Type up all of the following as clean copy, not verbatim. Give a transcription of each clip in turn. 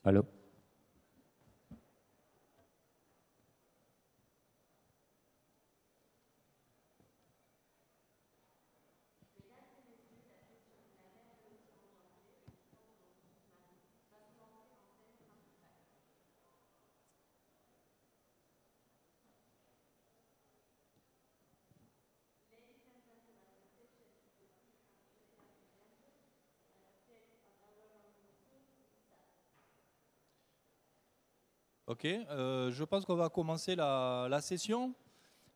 Allô? Ok, je pense qu'on va commencer la session.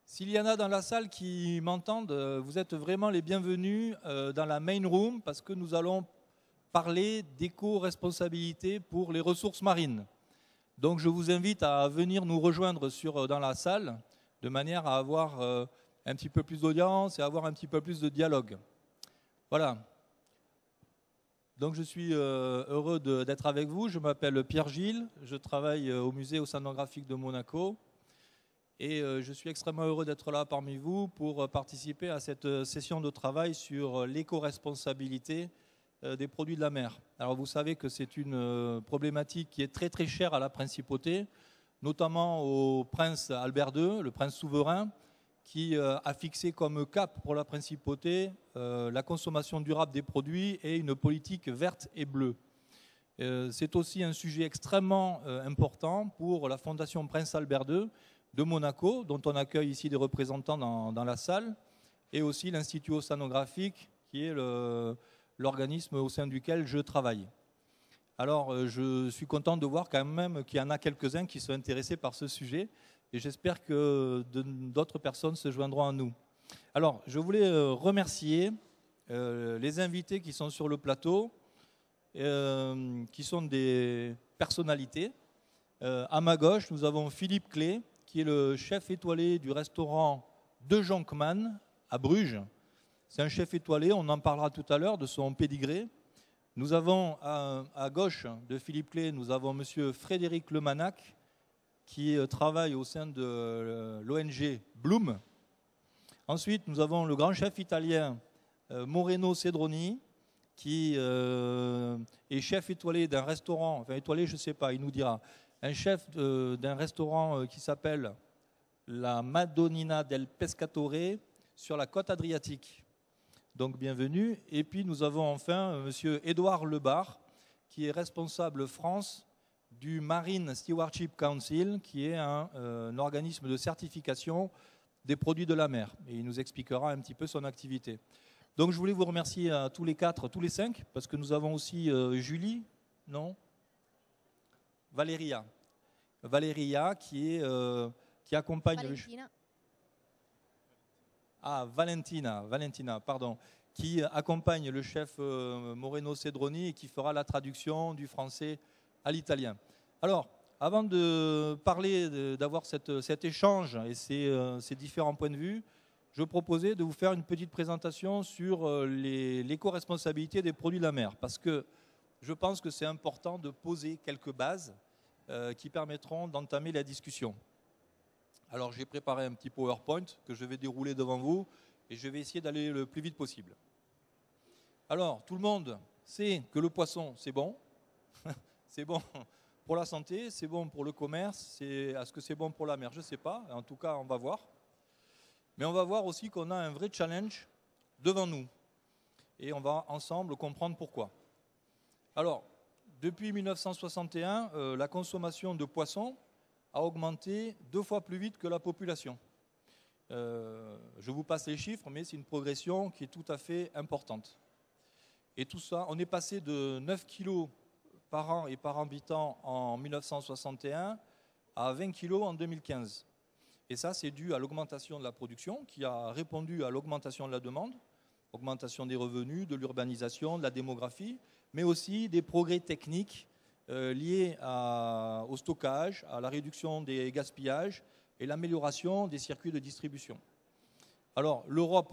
S'il y en a dans la salle qui m'entendent, vous êtes vraiment les bienvenus dans la main room parce que nous allons parler d'éco-responsabilité pour les ressources marines. Donc je vous invite à venir nous rejoindre dans la salle de manière à avoir un petit peu plus d'audience et avoir un petit peu plus de dialogue. Voilà. Donc je suis heureux d'être avec vous. Je m'appelle Pierre Gilles, je travaille au musée océanographique de Monaco et je suis extrêmement heureux d'être là parmi vous pour participer à cette session de travail sur l'éco-responsabilité des produits de la mer. Alors vous savez que c'est une problématique qui est très très chère à la principauté, notamment au prince Albert II, le prince souverain, qui a fixé comme cap pour la principauté la consommation durable des produits et une politique verte et bleue. C'est aussi un sujet extrêmement important pour la Fondation Prince Albert II de Monaco, dont on accueille ici des représentants dans la salle, et aussi l'Institut océanographique, qui est l'organisme au sein duquel je travaille. Alors, je suis content de voir quand même qu'il y en a quelques-uns qui sont intéressés par ce sujet, et j'espère que d'autres personnes se joindront à nous. Alors, je voulais remercier les invités qui sont sur le plateau, qui sont des personnalités. À ma gauche, nous avons Philippe Clé, qui est le chef étoilé du restaurant De Jonkman à Bruges. C'est un chef étoilé, on en parlera tout à l'heure de son pédigré. Nous avons à gauche de Philippe Clé, nous avons monsieur Frédéric Lemanac, qui travaille au sein de l'ONG Bloom. Ensuite, nous avons le grand chef italien Moreno Cedroni, qui est chef étoilé d'un restaurant, enfin étoilé, je ne sais pas, il nous dira, un chef d'un restaurant qui s'appelle la Madonnina del Pescatore sur la côte adriatique. Donc bienvenue. Et puis nous avons enfin monsieur Édouard Lebar, qui est responsable France du Marine Stewardship Council, qui est un organisme de certification des produits de la mer. Et il nous expliquera un petit peu son activité. Donc je voulais vous remercier à tous les quatre, tous les cinq, parce que nous avons aussi Julie, non, Valéria qui accompagne Valentina, pardon, qui accompagne le chef Moreno Cedroni et qui fera la traduction du français à l'italien. Alors, avant de parler, d'avoir cet échange et ces différents points de vue, je proposais de vous faire une petite présentation sur l'éco-responsabilité des produits de la mer, parce que je pense que c'est important de poser quelques bases qui permettront d'entamer la discussion. Alors j'ai préparé un petit PowerPoint que je vais dérouler devant vous et je vais essayer d'aller le plus vite possible. Alors tout le monde sait que le poisson c'est bon, c'est bon pour la santé, c'est bon pour le commerce, est-ce que c'est bon pour la mer? Je ne sais pas, en tout cas on va voir. Mais on va voir aussi qu'on a un vrai challenge devant nous et on va ensemble comprendre pourquoi. Alors depuis 1961, la consommation de poissons a augmenté 2 fois plus vite que la population. Je vous passe les chiffres, mais c'est une progression qui est tout à fait importante. Et tout ça, on est passé de 9 kilos par an et par habitant en 1961 à 20 kilos en 2015. Et ça, c'est dû à l'augmentation de la production qui a répondu à l'augmentation de la demande, augmentation des revenus, de l'urbanisation, de la démographie, mais aussi des progrès techniques liés au stockage, à la réduction des gaspillages et l'amélioration des circuits de distribution. Alors l'Europe,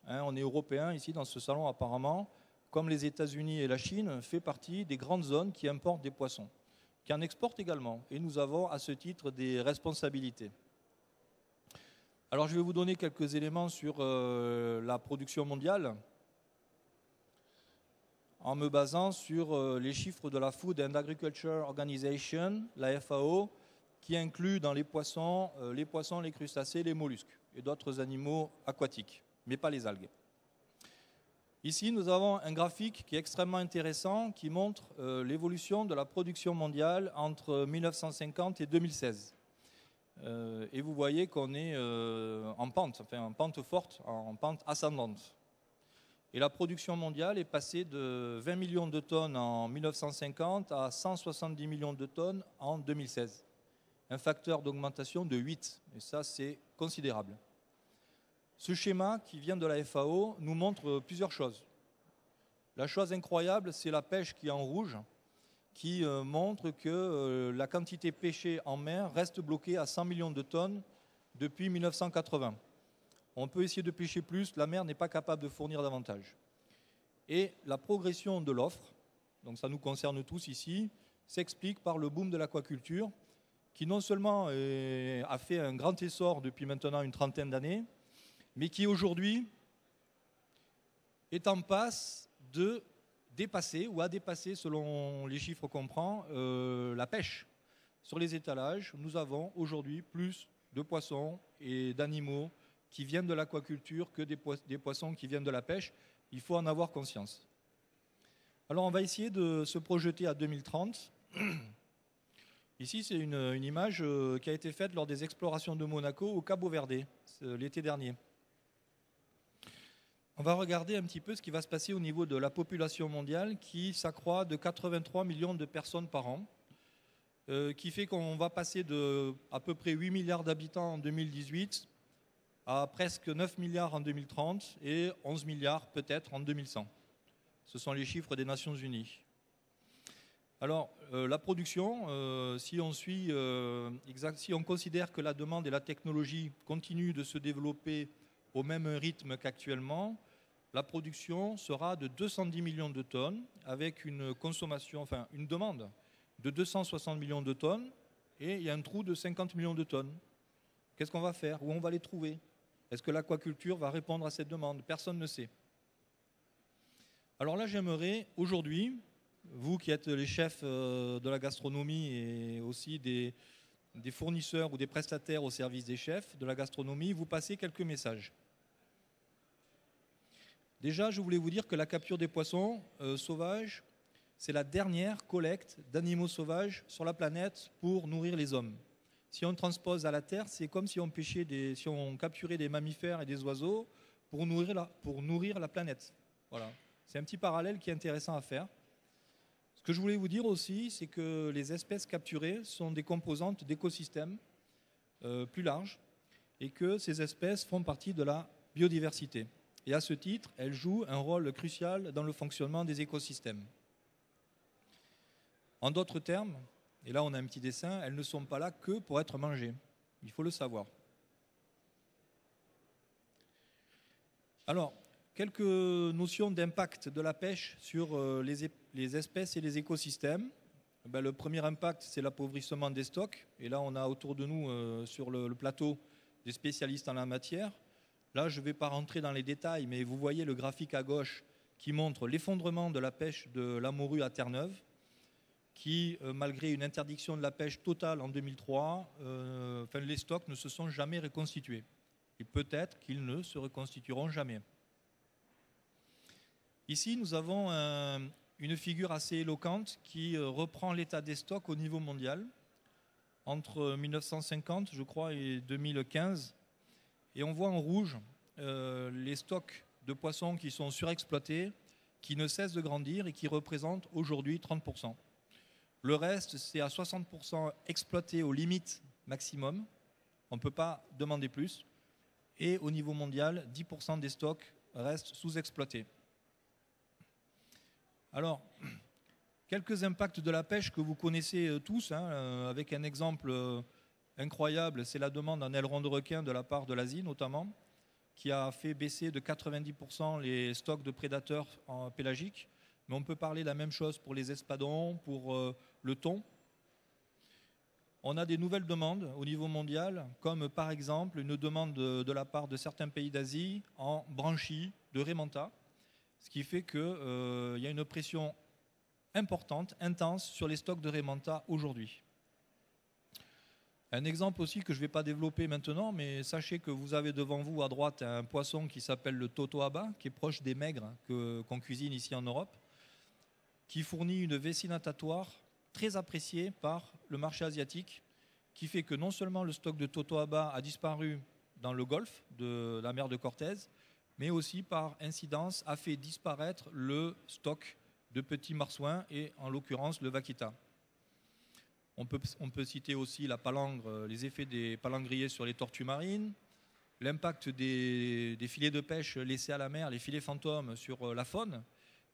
on est européen ici dans ce salon apparemment, comme les États-Unis et la Chine, fait partie des grandes zones qui importent des poissons, qui en exportent également. Et nous avons à ce titre des responsabilités. Alors je vais vous donner quelques éléments sur la production mondiale. en me basant sur les chiffres de la Food and Agriculture Organization, la FAO, qui inclut dans les poissons, les crustacés, les mollusques et d'autres animaux aquatiques, mais pas les algues. Ici, nous avons un graphique qui est extrêmement intéressant, qui montre l'évolution de la production mondiale entre 1950 et 2016. Et vous voyez qu'on est en pente forte, en pente ascendante. Et la production mondiale est passée de 20 millions de tonnes en 1950 à 170 millions de tonnes en 2016. Un facteur d'augmentation de 8, et ça c'est considérable. Ce schéma qui vient de la FAO nous montre plusieurs choses. La chose incroyable, c'est la pêche qui est en rouge, qui montre que la quantité pêchée en mer reste bloquée à 100 millions de tonnes depuis 1980. On peut essayer de pêcher plus, la mer n'est pas capable de fournir davantage. Et la progression de l'offre, donc ça nous concerne tous ici, s'explique par le boom de l'aquaculture, qui non seulement a fait un grand essor depuis maintenant une trentaine d'années, mais qui aujourd'hui est en passe de dépasser, ou a dépassé selon les chiffres qu'on prend, la pêche. Sur les étalages, nous avons aujourd'hui plus de poissons et d'animaux qui viennent de l'aquaculture que des poissons qui viennent de la pêche. Il faut en avoir conscience. Alors on va essayer de se projeter à 2030. Ici, c'est une image qui a été faite lors des explorations de Monaco au Cabo Verde, l'été dernier. On va regarder un petit peu ce qui va se passer au niveau de la population mondiale qui s'accroît de 83 millions de personnes par an, qui fait qu'on va passer de à peu près 8 milliards d'habitants en 2018 à presque 9 milliards en 2030 et 11 milliards peut-être en 2100. Ce sont les chiffres des Nations Unies. Alors, la production, si on considère que la demande et la technologie continuent de se développer au même rythme qu'actuellement, la production sera de 210 millions de tonnes avec une consommation, enfin une demande de 260 millions de tonnes et il y a un trou de 50 millions de tonnes. Qu'est-ce qu'on va faire? Où on va les trouver? Est-ce que l'aquaculture va répondre à cette demande? Personne ne sait. Alors là, j'aimerais aujourd'hui, vous qui êtes les chefs de la gastronomie et aussi des fournisseurs ou des prestataires au service des chefs de la gastronomie, vous passer quelques messages. Déjà, je voulais vous dire que la capture des poissons sauvages, c'est la dernière collecte d'animaux sauvages sur la planète pour nourrir les hommes. Si on transpose à la terre, c'est comme si on capturait des mammifères et des oiseaux pour nourrir la planète. Voilà. C'est un petit parallèle qui est intéressant à faire. Ce que je voulais vous dire aussi, c'est que les espèces capturées sont des composantes d'écosystèmes plus larges et que ces espèces font partie de la biodiversité. Et à ce titre, elles jouent un rôle crucial dans le fonctionnement des écosystèmes. En d'autres termes, et là on a un petit dessin, elles ne sont pas là que pour être mangées. Il faut le savoir. Alors, quelques notions d'impact de la pêche sur les espèces et les écosystèmes. Le premier impact, c'est l'appauvrissement des stocks. Et là, on a autour de nous, sur le plateau, des spécialistes en la matière. Là, je ne vais pas rentrer dans les détails, mais vous voyez le graphique à gauche qui montre l'effondrement de la pêche de la morue à Terre-Neuve, qui, malgré une interdiction de la pêche totale en 2003, les stocks ne se sont jamais reconstitués. Et peut-être qu'ils ne se reconstitueront jamais. Ici, nous avons une figure assez éloquente qui reprend l'état des stocks au niveau mondial entre 1950, je crois, et 2015. Et on voit en rouge les stocks de poissons qui sont surexploités, qui ne cessent de grandir et qui représentent aujourd'hui 30%. Le reste, c'est à 60% exploité aux limites maximum. On ne peut pas demander plus. Et au niveau mondial, 10% des stocks restent sous-exploités. Alors, quelques impacts de la pêche que vous connaissez tous, avec un exemple incroyable, c'est la demande en ailerons de requin de la part de l'Asie notamment, qui a fait baisser de 90% les stocks de prédateurs pélagiques. Mais on peut parler de la même chose pour les espadons, pour le thon. On a des nouvelles demandes au niveau mondial, comme par exemple une demande de la part de certains pays d'Asie en branchies de Raymanta. Ce qui fait qu'il y a une pression importante, intense sur les stocks de Raymanta aujourd'hui. Un exemple aussi que je ne vais pas développer maintenant, mais sachez que vous avez devant vous à droite un poisson qui s'appelle le totoaba, qui est proche des maigres qu'on cuisine ici en Europe, qui fournit une vessie natatoire très appréciée par le marché asiatique, qui fait que non seulement le stock de totoaba a disparu dans le golfe de la mer de Cortez, mais aussi par incidence a fait disparaître le stock de petits marsouins et en l'occurrence le vaquita. On peut citer aussi la palangre, les effets des palangriers sur les tortues marines, l'impact des filets de pêche laissés à la mer, les filets fantômes sur la faune,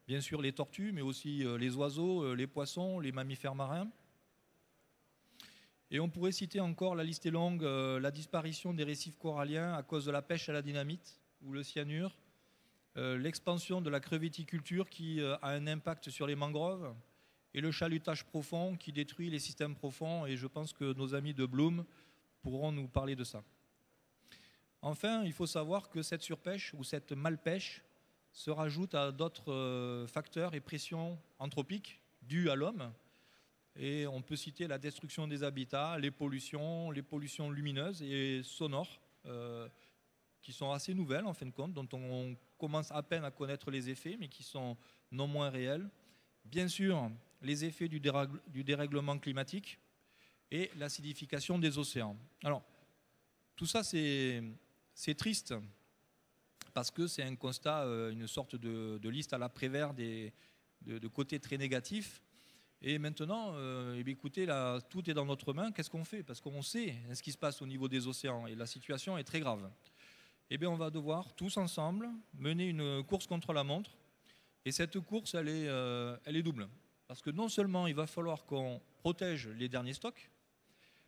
bien sûr les tortues, mais aussi les oiseaux, les poissons, les mammifères marins. Et on pourrait citer encore, la liste est longue, la disparition des récifs coralliens à cause de la pêche à la dynamite ou le cyanure, l'expansion de la crevetticulture qui a un impact sur les mangroves, et le chalutage profond qui détruit les systèmes profonds, et je pense que nos amis de Bloom pourront nous parler de ça. Enfin, il faut savoir que cette surpêche ou cette malpêche se rajoute à d'autres facteurs et pressions anthropiques dues à l'homme, et on peut citer la destruction des habitats, les pollutions lumineuses et sonores, qui sont assez nouvelles en fin de compte, dont on commence à peine à connaître les effets, mais qui sont non moins réels. Bien sûr, les effets du dérèglement climatique et l'acidification des océans. Alors, tout ça, c'est triste, parce que c'est un constat, une sorte de liste à la Prévert de côtés très négatifs. Et maintenant, écoutez, là, tout est dans notre main. Qu'est-ce qu'on fait? Parce qu'on sait ce qui se passe au niveau des océans, et la situation est très grave. Eh bien, on va devoir, tous ensemble, mener une course contre la montre. Et cette course, elle est double. Parce que non seulement il va falloir qu'on protège les derniers stocks,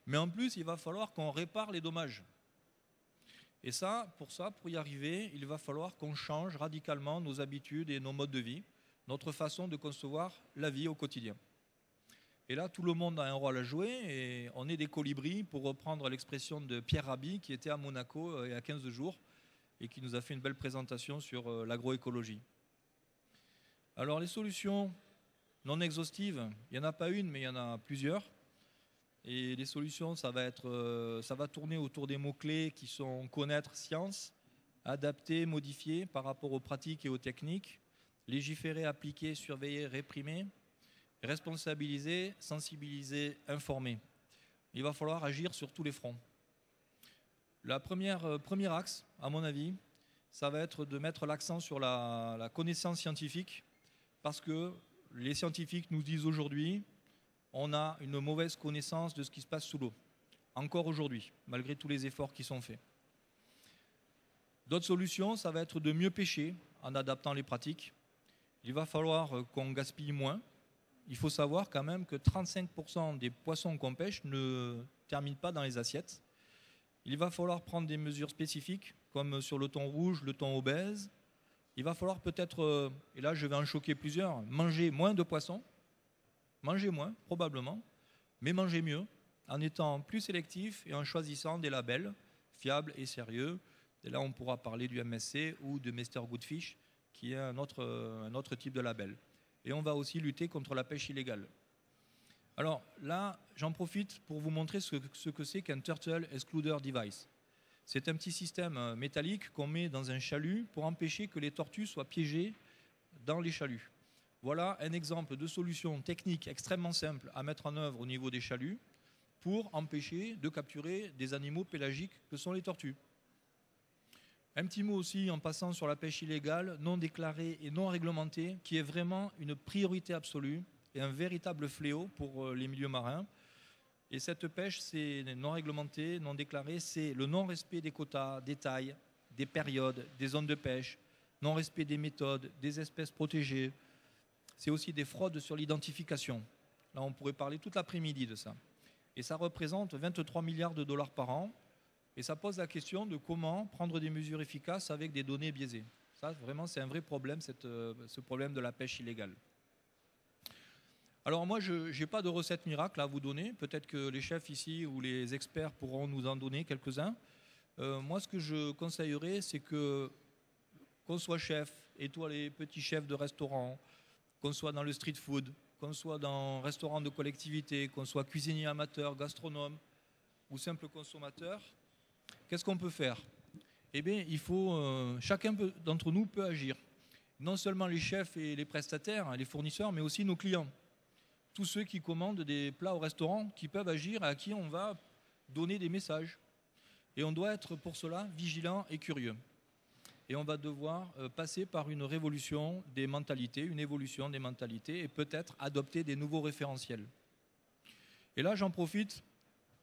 mais en plus, il va falloir qu'on répare les dommages. Et pour y arriver, il va falloir qu'on change radicalement nos habitudes et nos modes de vie, notre façon de concevoir la vie au quotidien. Et là, tout le monde a un rôle à jouer, et on est des colibris, pour reprendre l'expression de Pierre Rabhi, qui était à Monaco il y a 15 jours, et qui nous a fait une belle présentation sur l'agroécologie. Alors les solutions non exhaustives, il n'y en a pas une, mais il y en a plusieurs. Et les solutions, ça va tourner autour des mots-clés qui sont connaître, science, adapter, modifier par rapport aux pratiques et aux techniques, légiférer, appliquer, surveiller, réprimer, responsabiliser, sensibiliser, informer. Il va falloir agir sur tous les fronts. Le premier axe, à mon avis, ça va être de mettre l'accent sur la connaissance scientifique, parce que les scientifiques nous disent aujourd'hui, on a une mauvaise connaissance de ce qui se passe sous l'eau, encore aujourd'hui, malgré tous les efforts qui sont faits. D'autres solutions, ça va être de mieux pêcher en adaptant les pratiques. Il va falloir qu'on gaspille moins. Il faut savoir quand même que 35% des poissons qu'on pêche ne terminent pas dans les assiettes. Il va falloir prendre des mesures spécifiques, comme sur le thon rouge, le thon obèse. Il va falloir peut-être, et là je vais en choquer plusieurs, manger moins de poissons. Manger moins, probablement, mais manger mieux, en étant plus sélectif et en choisissant des labels fiables et sérieux. Et là, on pourra parler du MSC ou de Mr. Goodfish, qui est un autre type de label. Et on va aussi lutter contre la pêche illégale. Alors là, j'en profite pour vous montrer ce que c'est qu'un Turtle Excluder Device. C'est un petit système métallique qu'on met dans un chalut pour empêcher que les tortues soient piégées dans les chaluts. Voilà un exemple de solution technique extrêmement simple à mettre en œuvre au niveau des chaluts pour empêcher de capturer des animaux pélagiques que sont les tortues. Un petit mot aussi en passant sur la pêche illégale, non déclarée et non réglementée, qui est vraiment une priorité absolue et un véritable fléau pour les milieux marins. Et cette pêche, c'est non réglementée, non déclarée, c'est le non-respect des quotas, des tailles, des périodes, des zones de pêche, non-respect des méthodes, des espèces protégées. C'est aussi des fraudes sur l'identification. Là, on pourrait parler toute l'après-midi de ça. Et ça représente 23 milliards de dollars par an. Et ça pose la question de comment prendre des mesures efficaces avec des données biaisées. Ça, vraiment, c'est un vrai problème, ce problème de la pêche illégale. Alors moi, je n'ai pas de recette miracle à vous donner. Peut-être que les chefs ici ou les experts pourront nous en donner quelques-uns. Moi, ce que je conseillerais, c'est qu'on soit chef, et toi les petits chefs de restaurant, qu'on soit dans le street food, qu'on soit dans un restaurant de collectivité, qu'on soit cuisinier amateur, gastronome ou simple consommateur, qu'est-ce qu'on peut faire? Eh bien, chacun d'entre nous peut agir. Non seulement les chefs et les prestataires, les fournisseurs, mais aussi nos clients. Tous ceux qui commandent des plats au restaurant, qui peuvent agir et à qui on va donner des messages. Et on doit être pour cela vigilant et curieux. Et on va devoir passer par une révolution des mentalités, une évolution des mentalités et peut-être adopter des nouveaux référentiels. Et là, j'en profite,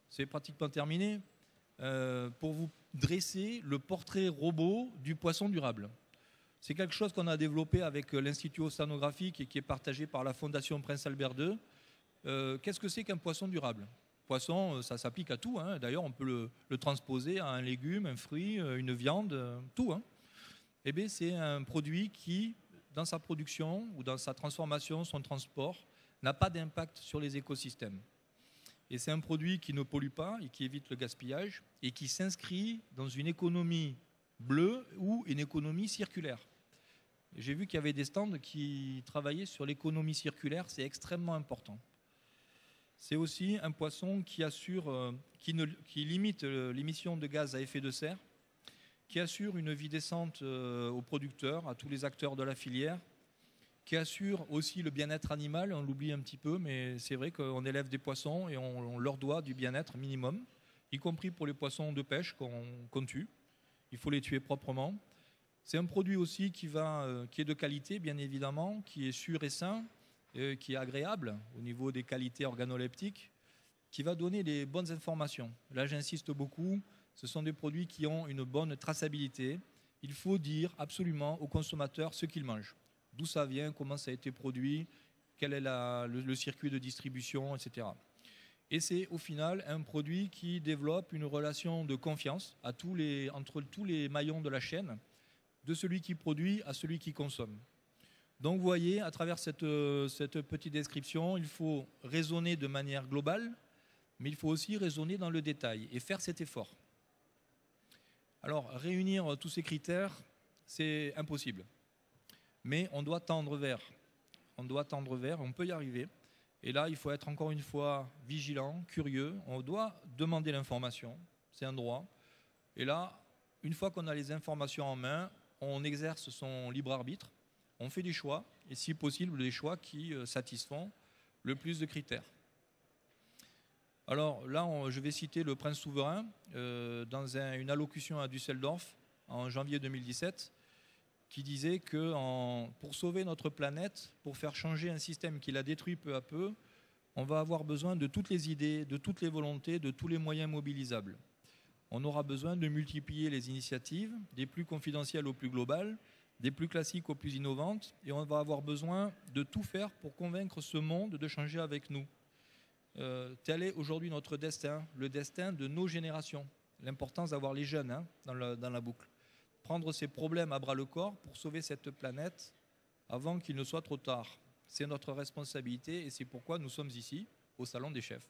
c'est pratiquement terminé, pour vous dresser le portrait robot du poisson durable. C'est quelque chose qu'on a développé avec l'Institut océanographique et qui est partagé par la Fondation Prince Albert II. Qu'est-ce que c'est qu'un poisson durable? Poisson, ça s'applique à tout, hein. D'ailleurs, on peut le transposer à un légume, un fruit, une viande, tout, hein. Eh bien, c'est un produit qui, dans sa production ou dans sa transformation, son transport, n'a pas d'impact sur les écosystèmes. Et c'est un produit qui ne pollue pas et qui évite le gaspillage et qui s'inscrit dans une économie bleue ou une économie circulaire. J'ai vu qu'il y avait des stands qui travaillaient sur l'économie circulaire, c'est extrêmement important. C'est aussi un poisson qui limite l'émission de gaz à effet de serre, qui assure une vie décente aux producteurs, à tous les acteurs de la filière, qui assure aussi le bien-être animal, on l'oublie un petit peu, mais c'est vrai qu'on élève des poissons et on leur doit du bien-être minimum, y compris pour les poissons de pêche qu'on tue. Il faut les tuer proprement. C'est un produit aussi qui est de qualité, bien évidemment, qui est sûr et sain, qui est agréable au niveau des qualités organoleptiques, qui va donner les bonnes informations. Là, j'insiste beaucoup, ce sont des produits qui ont une bonne traçabilité. Il faut dire absolument aux consommateurs ce qu'ils mangent. D'où ça vient, comment ça a été produit, quel est le circuit de distribution, etc. Et c'est au final un produit qui développe une relation de confiance entre tous les maillons de la chaîne, de celui qui produit à celui qui consomme. Donc vous voyez, à travers cette petite description, il faut raisonner de manière globale, mais il faut aussi raisonner dans le détail et faire cet effort. Alors, réunir tous ces critères, c'est impossible. Mais on doit tendre vers. On peut y arriver. Et là, il faut être encore une fois vigilant, curieux. On doit demander l'information, c'est un droit. Et là, une fois qu'on a les informations en main, on exerce son libre arbitre, on fait des choix, et si possible, des choix qui satisfont le plus de critères. Alors là, je vais citer le prince souverain dans une allocution à Düsseldorf en janvier 2017, qui disait que pour sauver notre planète, pour faire changer un système qui l'a détruit peu à peu, on va avoir besoin de toutes les idées, de toutes les volontés, de tous les moyens mobilisables. On aura besoin de multiplier les initiatives, des plus confidentielles aux plus globales, des plus classiques aux plus innovantes, et on va avoir besoin de tout faire pour convaincre ce monde de changer avec nous. Tel est aujourd'hui notre destin, le destin de nos générations. L'importance d'avoir les jeunes dans la boucle. Prendre ces problèmes à bras-le-corps pour sauver cette planète avant qu'il ne soit trop tard. C'est notre responsabilité et c'est pourquoi nous sommes ici, au Salon des Chefs.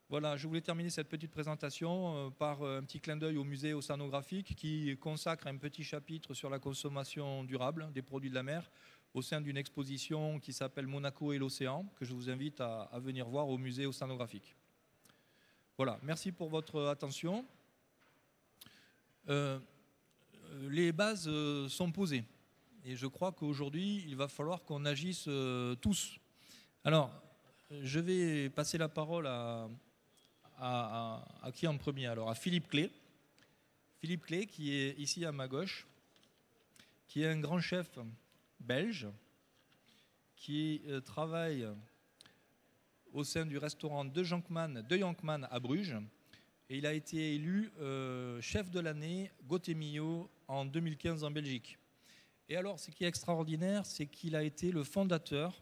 Voilà, je voulais terminer cette petite présentation par un petit clin d'œil au musée océanographique qui consacre un petit chapitre sur la consommation durable des produits de la mer au sein d'une exposition qui s'appelle Monaco et l'océan, que je vous invite à venir voir au musée océanographique. Voilà, merci pour votre attention. Les bases sont posées et je crois qu'aujourd'hui il va falloir qu'on agisse tous. Alors je vais passer la parole à qui en premier? Alors à Philippe Clé. Philippe Clé qui est ici à ma gauche, qui est un grand chef belge qui travaille au sein du restaurant de Jonkman à Bruges. Et il a été élu chef de l'année Gotemio en 2015 en Belgique. Et alors, ce qui est extraordinaire, c'est qu'il a été le fondateur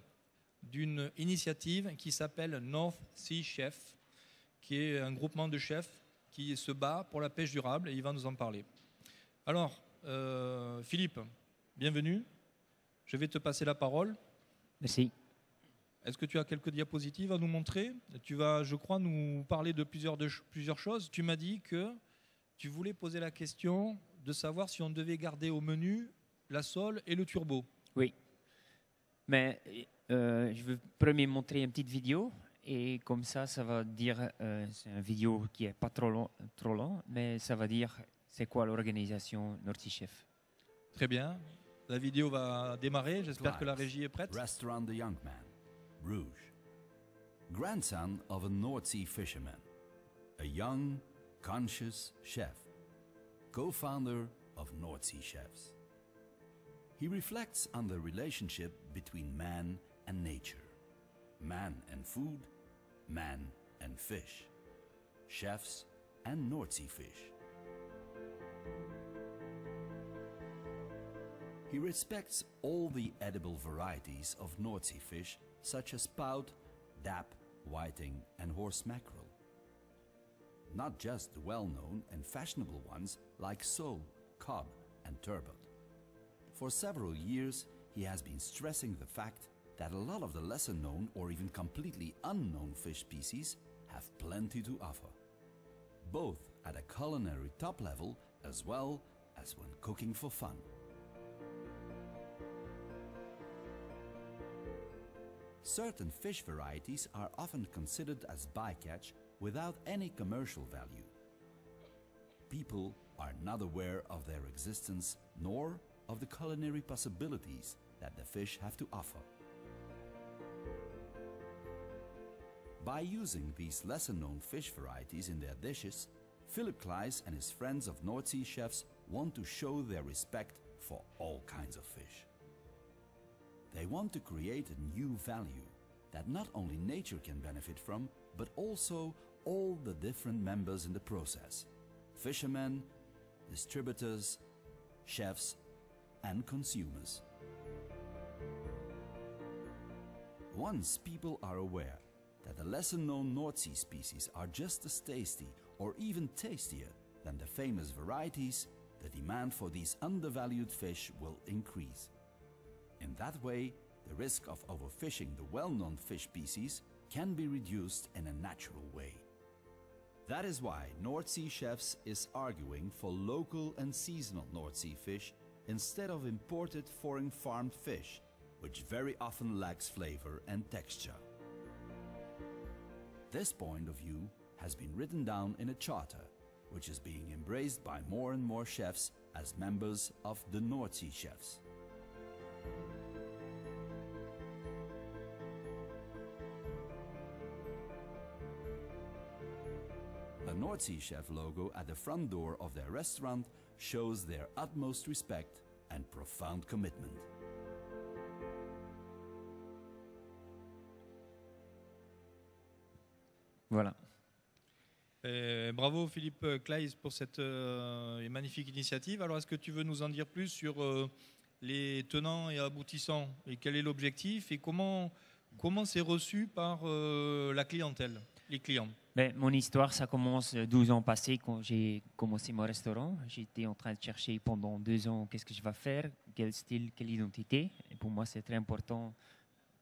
d'une initiative qui s'appelle North Sea Chef, qui est un groupement de chefs qui se bat pour la pêche durable, et il va nous en parler. Alors, Philippe, bienvenue. Je vais te passer la parole. Merci. Est-ce que tu as quelques diapositives à nous montrer? Tu vas, je crois, nous parler de plusieurs choses. Tu m'as dit que tu voulais poser la question de savoir si on devait garder au menu la sole et le turbo. Oui. Mais je veux premier montrer une petite vidéo. Et comme ça va dire, c'est une vidéo qui est pas trop long, mais ça va dire c'est quoi l'organisation Nordsea Chef. Très bien. La vidéo va démarrer. J'espère que la régie est prête. Restaurant The Young Man, Rouge. Grandson of a North Sea fisherman. A young, conscious chef. Co-founder of North Sea Chefs. He reflects on the relationship between man and nature. Man and food, man and fish, chefs and North Sea fish. He respects all the edible varieties of North Sea fish such as pout, dap, whiting and horse mackerel. Not just the well-known and fashionable ones like sole, cod and turbot. For several years he has been stressing the fact that a lot of the lesser known or even completely unknown fish species have plenty to offer, both at a culinary top level as well as when cooking for fun. Certain fish varieties are often considered as bycatch without any commercial value. People are not aware of their existence nor of the culinary possibilities that the fish have to offer. By using these lesser-known fish varieties in their dishes, Philip Kleis and his friends of North Sea Chefs want to show their respect for all kinds of fish. They want to create a new value that not only nature can benefit from, but also all the different members in the process: fishermen, distributors, chefs, and consumers. Once people are aware that the lesser-known North Sea species are just as tasty or even tastier than the famous varieties, the demand for these undervalued fish will increase. In that way, the risk of overfishing the well-known fish species can be reduced in a natural way. That is why North Sea Chefs is arguing for local and seasonal North Sea fish instead of imported foreign farmed fish, which very often lacks flavor and texture. This point of view has been written down in a charter, which is being embraced by more and more chefs as members of the North Sea Chefs. The North Sea Chef logo at the front door of their restaurant shows their utmost respect and profound commitment. Voilà. Bravo Philippe Kleis pour cette magnifique initiative. Alors est-ce que tu veux nous en dire plus sur les tenants et aboutissants et quel est l'objectif et comment c'est reçu par la clientèle, les clients? Ben, mon histoire, ça commence 12 ans passés quand j'ai commencé mon restaurant. J'étais en train de chercher pendant 2 ans qu'est-ce que je vais faire, quel style, quelle identité. Et pour moi, c'est très important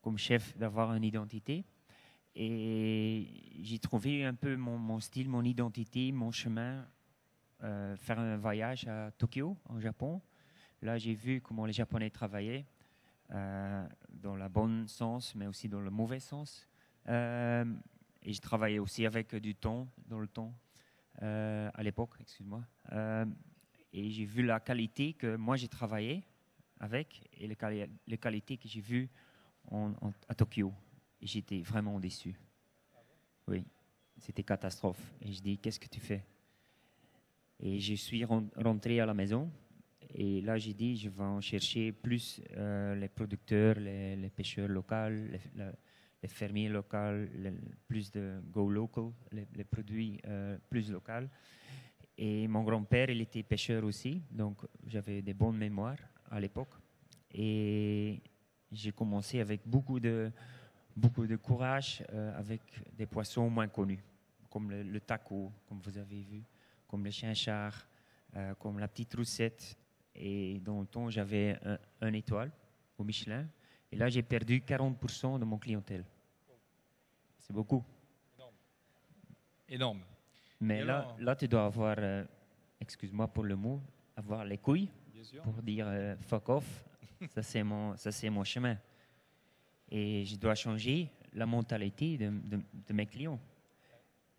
comme chef d'avoir une identité. Et j'ai trouvé un peu mon style, mon identité, mon chemin, faire un voyage à Tokyo, en Japon. Là, j'ai vu comment les Japonais travaillaient, dans le bon sens, mais aussi dans le mauvais sens. Et j'ai travaillé aussi avec du thon, dans le thon, à l'époque, excuse-moi. Et j'ai vu la qualité que moi j'ai travaillé avec et les qualités que j'ai vues à Tokyo. Et j'étais vraiment déçu. Oui, c'était catastrophe. Et je dis, qu'est-ce que tu fais? Et je suis rentré à la maison. Et là, j'ai dit, je vais en chercher plus les producteurs, les pêcheurs locaux, les fermiers locaux, plus de go local, les produits plus locaux. Et mon grand-père, il était pêcheur aussi. Donc, j'avais des bonnes mémoires à l'époque. Et j'ai commencé avec beaucoup de courage avec des poissons moins connus, comme le taco, comme vous avez vu, comme le chinchard, comme la petite roussette. Et dans le temps, j'avais un étoile au Michelin. Et là, j'ai perdu 40% de mon clientèle. C'est beaucoup. Énorme. Mais là, tu dois avoir, excuse-moi pour le mot, avoir les couilles Bien sûr. pour dire fuck off. Ça, c'est mon chemin. Et je dois changer la mentalité de mes clients.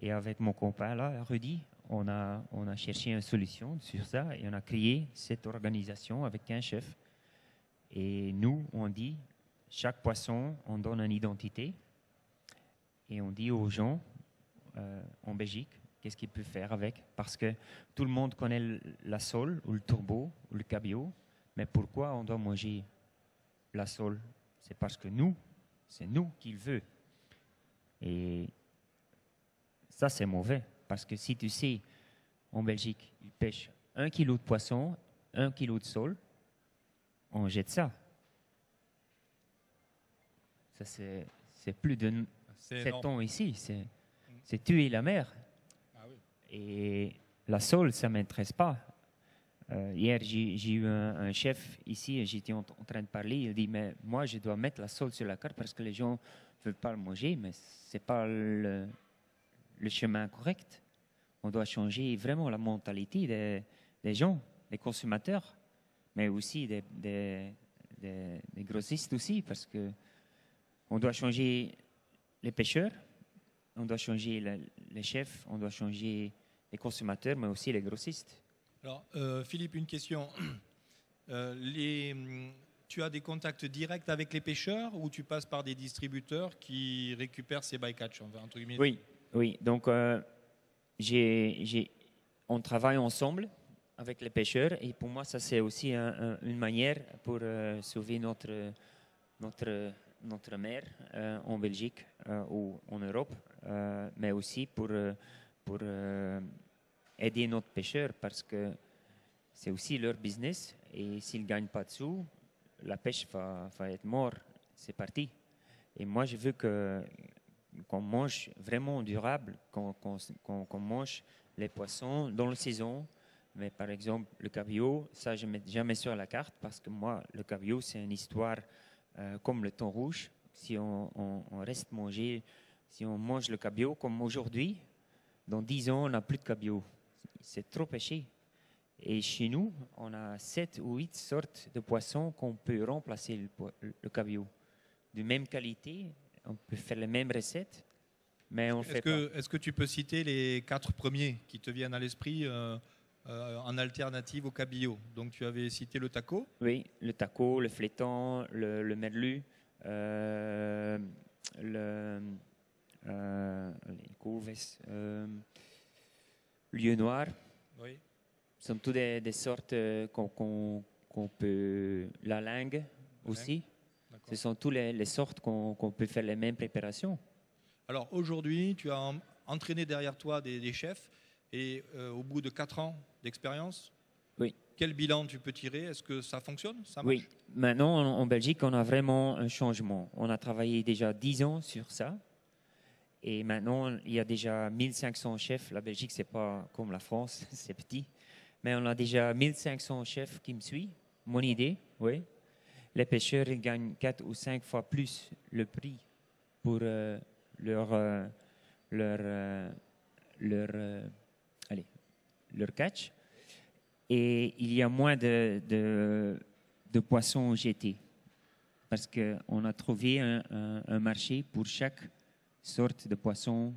Et avec mon copain, là, Rudy, on a cherché une solution sur ça et on a créé cette organisation avec un chef. Et nous, on dit, chaque poisson, on donne une identité et on dit aux gens en Belgique qu'est-ce qu'ils peuvent faire avec. Parce que tout le monde connaît la sole ou le turbo ou le cabillaud, mais pourquoi on doit manger la sole? C'est parce que c'est nous qui le veut. Et ça, c'est mauvais. Parce que si tu sais, en Belgique, ils pêchent 1 kilo de poisson, 1 kilo de sole, on jette ça. Ça, c'est plus de 7 ans ici. C'est tuer la mer. Ah oui. Et la sole, ça ne m'intéresse pas. Hier, j'ai eu un chef ici et j'étais en train de parler. Il dit, mais moi, je dois mettre la sole sur la carte parce que les gens ne veulent pas le manger, mais ce n'est pas le chemin correct. On doit changer vraiment la mentalité des gens, des consommateurs, mais aussi des grossistes aussi, parce que on doit changer les pêcheurs, on doit changer les chefs, on doit changer les consommateurs, mais aussi les grossistes. Alors, Philippe, une question. Tu as des contacts directs avec les pêcheurs ou tu passes par des distributeurs qui récupèrent ces bycatch, entre guillemets? Oui. Donc, on travaille ensemble avec les pêcheurs et pour moi, ça c'est aussi une manière pour sauver notre mer en Belgique ou en Europe, mais aussi pour aider notre pêcheur parce que c'est aussi leur business et s'ils ne gagnent pas de sous, la pêche va être morte, c'est parti. Et moi, je veux qu'on mange vraiment durable, qu'on mange les poissons dans la saison. Mais par exemple, le cabillaud, ça, je ne mets jamais sur la carte parce que moi, le cabillaud, c'est une histoire comme le thon rouge. Si on reste manger, si on mange le cabillaud comme aujourd'hui, dans 10 ans, on n'a plus de cabillaud. C'est trop pêché. Et chez nous, on a 7 ou 8 sortes de poissons qu'on peut remplacer le cabillaud. De même qualité, on peut faire les mêmes recettes, mais on fait pas. Est-ce que tu peux citer les 4 premiers qui te viennent à l'esprit en alternative au cabillaud? Donc tu avais cité le taco. Oui, le taco, le flétan, le merlu, le couves, lieu noir. Oui. Ce sont toutes des sortes qu'on peut... La langue aussi. Ce sont toutes les sortes qu'on peut faire les mêmes préparations. Alors aujourd'hui, tu as entraîné derrière toi des chefs et au bout de 4 ans d'expérience, oui. Quel bilan tu peux tirer? Est-ce que ça fonctionne? Ça marche? Oui, maintenant en Belgique, on a vraiment un changement. On a travaillé déjà 10 ans sur ça. Et maintenant, il y a déjà 1500 chefs. La Belgique, ce n'est pas comme la France, c'est petit. Mais on a déjà 1500 chefs qui me suivent. Mon idée, oui. Les pêcheurs ils gagnent 4 ou 5 fois plus le prix pour leur catch. Et il y a moins de poissons jetés. Parce qu'on a trouvé un marché pour chaque sorte de poisson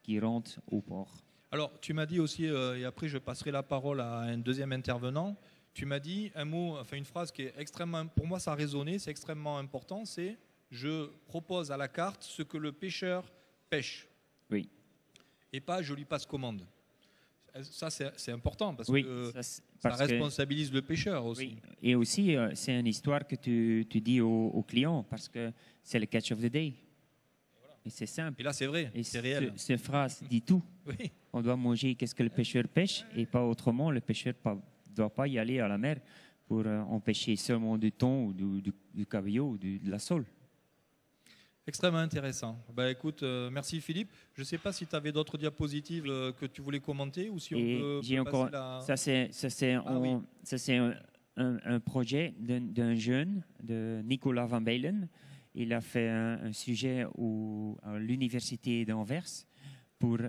qui rentre au port. Alors, tu m'as dit aussi, et après je passerai la parole à un deuxième intervenant, tu m'as dit un mot, enfin une phrase qui est extrêmement, pour moi ça a résonné, c'est extrêmement important, c'est je propose à la carte ce que le pêcheur pêche. Oui. Et pas je lui passe commande. Ça c'est important parce oui, que ça responsabilise le pêcheur aussi. Oui. Et aussi, c'est une histoire que tu dis aux clients parce que c'est le catch of the day. Et c'est simple. Et là, c'est vrai, c'est réel. Cette phrase dit tout. Oui. On doit manger qu'est-ce que le pêcheur pêche et pas autrement. Le pêcheur ne doit pas y aller à la mer pour empêcher seulement du thon ou du cabillaud ou de la sole. Extrêmement intéressant. Bah, écoute, merci Philippe. Je ne sais pas si tu avais d'autres diapositives que tu voulais commenter ou si on peut encore, passer Ça, c'est un projet d'un jeune, de Nicolas Van Beilen. Il a fait un sujet à l'université d'Anvers pour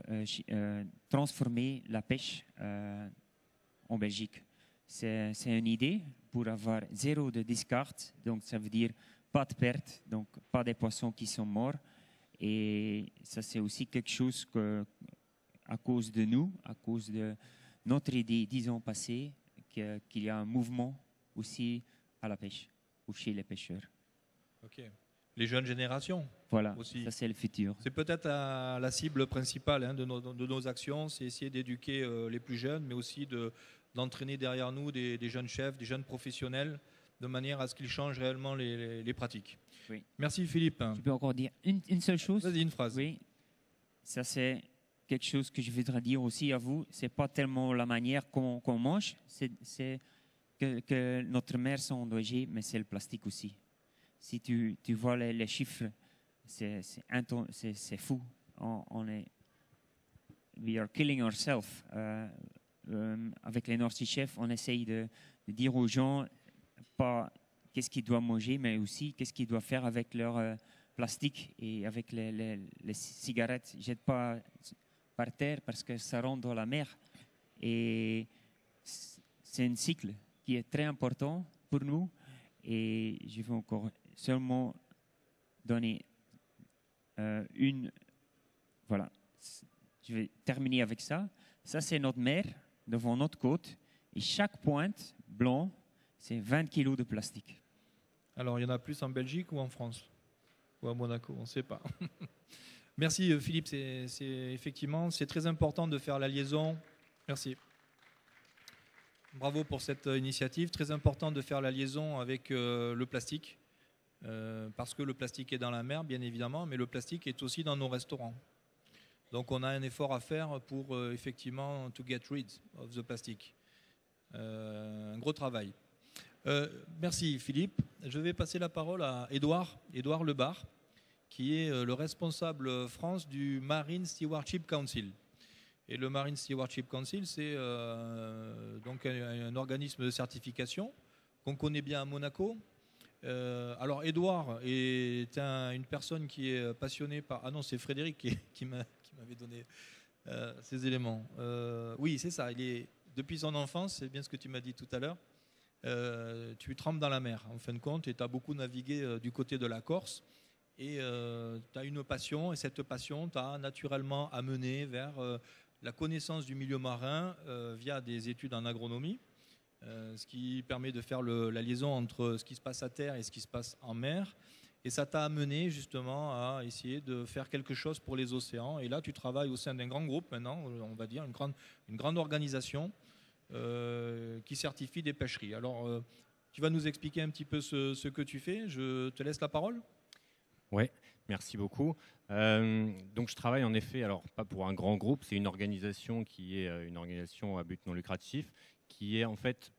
transformer la pêche en Belgique. c'est une idée pour avoir zéro de discard. Donc, ça veut dire pas de perte, donc pas des poissons qui sont morts. Et ça, c'est aussi quelque chose que, à cause de nous, à cause de notre idée 10 ans passés, qu'il y a un mouvement aussi à la pêche ou chez les pêcheurs. Ok. Les jeunes générations. Voilà, aussi. Ça c'est le futur. C'est peut-être la cible principale hein, de nos actions, c'est essayer d'éduquer les plus jeunes, mais aussi d'entraîner derrière nous des jeunes chefs, des jeunes professionnels, de manière à ce qu'ils changent réellement les pratiques. Oui. Merci Philippe. Je peux encore dire une seule chose? Vas-y, une phrase. Oui, ça c'est quelque chose que je voudrais dire aussi à vous. C'est pas tellement la manière qu'on mange, c'est que notre mer sont endommagées, mais c'est le plastique aussi. Si tu vois les chiffres, c'est fou. We are killing ourselves. Avec les North Sea Chefs, on essaye de dire aux gens pas qu'est-ce qu'ils doivent manger, mais aussi qu'est-ce qu'ils doivent faire avec leur plastique et avec les cigarettes. Ils ne jettent pas par terre parce que ça rentre dans la mer. Et c'est un cycle qui est très important pour nous. Et je vais encore seulement donner voilà. Je vais terminer avec ça. Ça, c'est notre mer devant notre côte. Et chaque pointe blanc, c'est 20 kilos de plastique. Alors, il y en a plus en Belgique ou en France? Ou à Monaco? On ne sait pas. Merci Philippe. Effectivement, c'est très important de faire la liaison. Merci. Bravo pour cette initiative. Très important de faire la liaison avec le plastique. Parce que le plastique est dans la mer, bien évidemment, mais le plastique est aussi dans nos restaurants. Donc on a un effort à faire pour effectivement to get rid of the plastic. Un gros travail. Merci Philippe. Je vais passer la parole à Édouard Lebar, qui est le responsable France du Marine Stewardship Council. Et le Marine Stewardship Council, c'est donc un organisme de certification qu'on connaît bien à Monaco. Alors Édouard est une personne qui est passionnée par... Ah non, c'est Frédéric qui m'avait donné ces éléments. Oui, c'est ça. Depuis son enfance, c'est bien ce que tu m'as dit tout à l'heure, tu trempes dans la mer, en fin de compte, et tu as beaucoup navigué du côté de la Corse. Et tu as une passion, et cette passion t'a naturellement amené vers la connaissance du milieu marin via des études en agronomie, ce qui permet de faire la liaison entre ce qui se passe à terre et ce qui se passe en mer. Et ça t'a amené justement à essayer de faire quelque chose pour les océans. Et là, tu travailles au sein d'un grand groupe maintenant, on va dire, une grande organisation qui certifie des pêcheries. Alors, tu vas nous expliquer un petit peu ce que tu fais. Je te laisse la parole. Oui, merci beaucoup. Donc je travaille en effet, alors pas pour un grand groupe, c'est une organisation qui est une organisation à but non lucratif, qui est en fait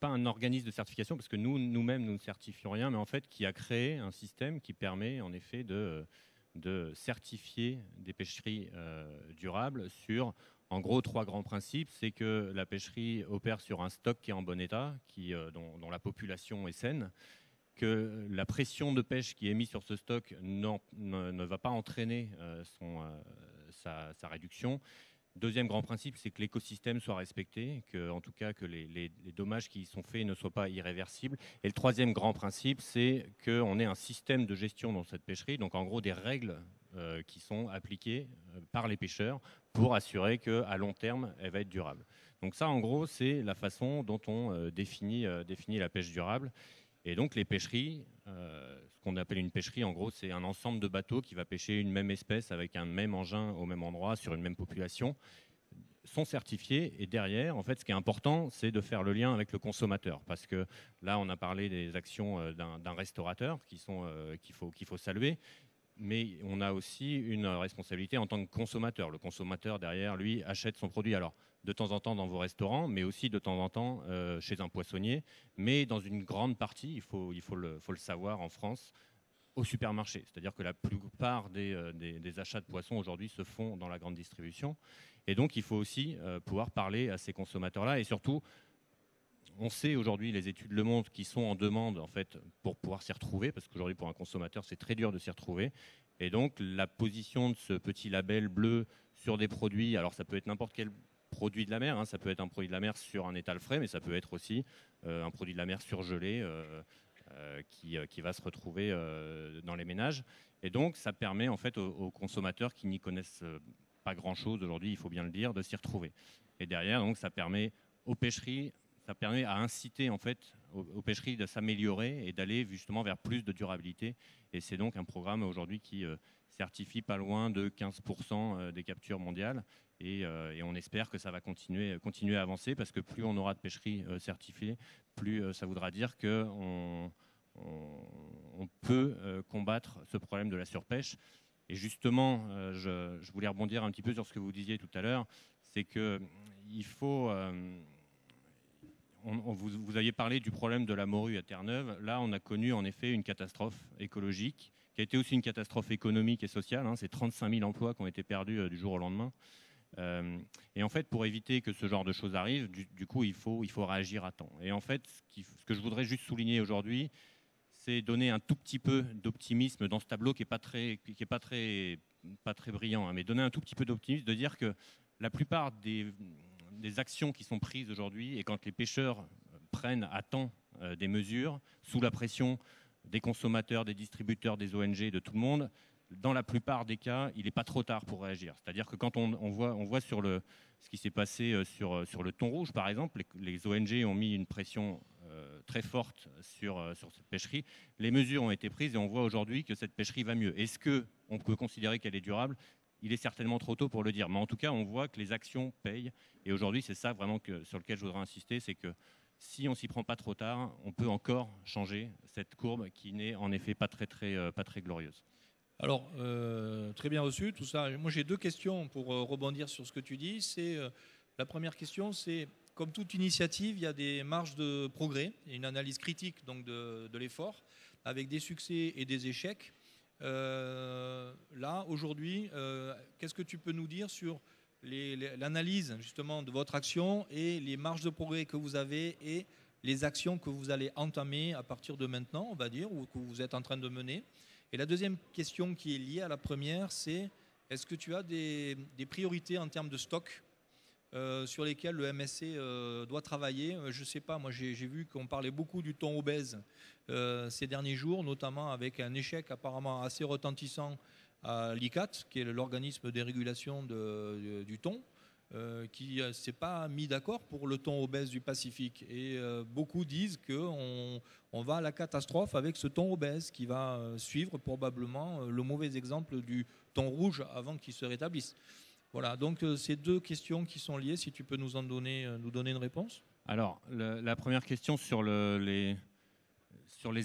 pas un organisme de certification, parce que nous-mêmes, nous ne certifions rien, mais en fait qui a créé un système qui permet en effet de certifier des pêcheries durables sur, en gros, 3 grands principes. C'est que la pêcherie opère sur un stock qui est en bon état, dont la population est saine, que la pression de pêche qui est mise sur ce stock ne va pas entraîner sa réduction. Deuxième grand principe, c'est que l'écosystème soit respecté, en tout cas que les dommages qui y sont faits ne soient pas irréversibles. Et le troisième grand principe, c'est qu'on ait un système de gestion dans cette pêcherie, donc en gros des règles qui sont appliquées par les pêcheurs pour assurer qu'à long terme, elle va être durable. Donc ça, en gros, c'est la façon dont on définit la pêche durable. Et donc les pêcheries, ce qu'on appelle une pêcherie, en gros, c'est un ensemble de bateaux qui va pêcher une même espèce avec un même engin au même endroit sur une même population, sont certifiés. Et derrière, en fait, ce qui est important, c'est de faire le lien avec le consommateur. Parce que là, on a parlé des actions d'un restaurateur qu'il faut saluer. Mais on a aussi une responsabilité en tant que consommateur. Le consommateur, derrière, lui, achète son produit. Alors, de temps en temps dans vos restaurants, mais aussi de temps en temps chez un poissonnier. Mais dans une grande partie, il faut le savoir en France, au supermarché. C'est-à-dire que la plupart des achats de poissons aujourd'hui se font dans la grande distribution. Et donc, il faut aussi pouvoir parler à ces consommateurs-là. Et surtout, on sait aujourd'hui, les études le montrent, qui sont en demande en fait, pour pouvoir s'y retrouver, parce qu'aujourd'hui, pour un consommateur, c'est très dur de s'y retrouver. Et donc, la position de ce petit label bleu sur des produits, alors ça peut être n'importe quel produit de la mer. Hein. Ça peut être un produit de la mer sur un étal frais, mais ça peut être aussi un produit de la mer surgelé qui va se retrouver dans les ménages. Et donc, ça permet en fait aux consommateurs qui n'y connaissent pas grand-chose aujourd'hui, il faut bien le dire, de s'y retrouver. Et derrière, donc, ça permet aux pêcheries, ça permet à inciter en fait aux pêcheries de s'améliorer et d'aller justement vers plus de durabilité. Et c'est donc un programme aujourd'hui qui certifie pas loin de 15% des captures mondiales. Et on espère que ça va continuer à avancer parce que plus on aura de pêcheries certifiées, plus ça voudra dire qu'on peut combattre ce problème de la surpêche. Et justement, je voulais rebondir un petit peu sur ce que vous disiez tout à l'heure, c'est qu'il faut... vous aviez parlé du problème de la morue à Terre-Neuve. Là, on a connu en effet une catastrophe écologique qui a été aussi une catastrophe économique et sociale. Hein. C'est 35 000 emplois qui ont été perdus du jour au lendemain. Et en fait, pour éviter que ce genre de choses arrivent, du coup, il faut réagir à temps. Et en fait, ce que je voudrais juste souligner aujourd'hui, c'est donner un tout petit peu d'optimisme dans ce tableau qui est pas très brillant, hein, mais donner un tout petit peu d'optimisme, de dire que la plupart des actions qui sont prises aujourd'hui, et quand les pêcheurs prennent à temps des mesures, sous la pression des consommateurs, des distributeurs, des ONG, de tout le monde, dans la plupart des cas, il n'est pas trop tard pour réagir. C'est-à-dire que quand on voit sur ce qui s'est passé sur le thon rouge, par exemple, les ONG ont mis une pression très forte sur cette pêcherie. Les mesures ont été prises et on voit aujourd'hui que cette pêcherie va mieux. Est-ce qu'on peut considérer qu'elle est durable ? Il est certainement trop tôt pour le dire. Mais en tout cas, on voit que les actions payent. Et aujourd'hui, c'est ça vraiment sur lequel je voudrais insister, c'est que si on ne s'y prend pas trop tard, on peut encore changer cette courbe qui n'est en effet pas très glorieuse. Alors, très bien reçu tout ça. Moi, j'ai deux questions pour rebondir sur ce que tu dis. La première question, c'est comme toute initiative, il y a des marges de progrès et une analyse critique donc, de l'effort, avec des succès et des échecs. Là, aujourd'hui, qu'est-ce que tu peux nous dire sur l'analyse justement de votre action et les marges de progrès que vous avez et les actions que vous allez entamer à partir de maintenant, on va dire, ou que vous êtes en train de mener? Et la deuxième question qui est liée à la première, c'est est-ce que tu as des priorités en termes de stock sur lesquelles le MSC doit travailler? Je ne sais pas, moi j'ai vu qu'on parlait beaucoup du thon obèse ces derniers jours, notamment avec un échec apparemment assez retentissant à l'ICAT, qui est l'organisme des régulations du thon, qui ne s'est pas mis d'accord pour le thon obèse du Pacifique. Et beaucoup disent qu'on va à la catastrophe avec ce thon obèse qui va suivre probablement le mauvais exemple du thon rouge avant qu'il se rétablisse. Voilà, donc ces deux questions qui sont liées, si tu peux nous donner une réponse. Alors, la première question sur les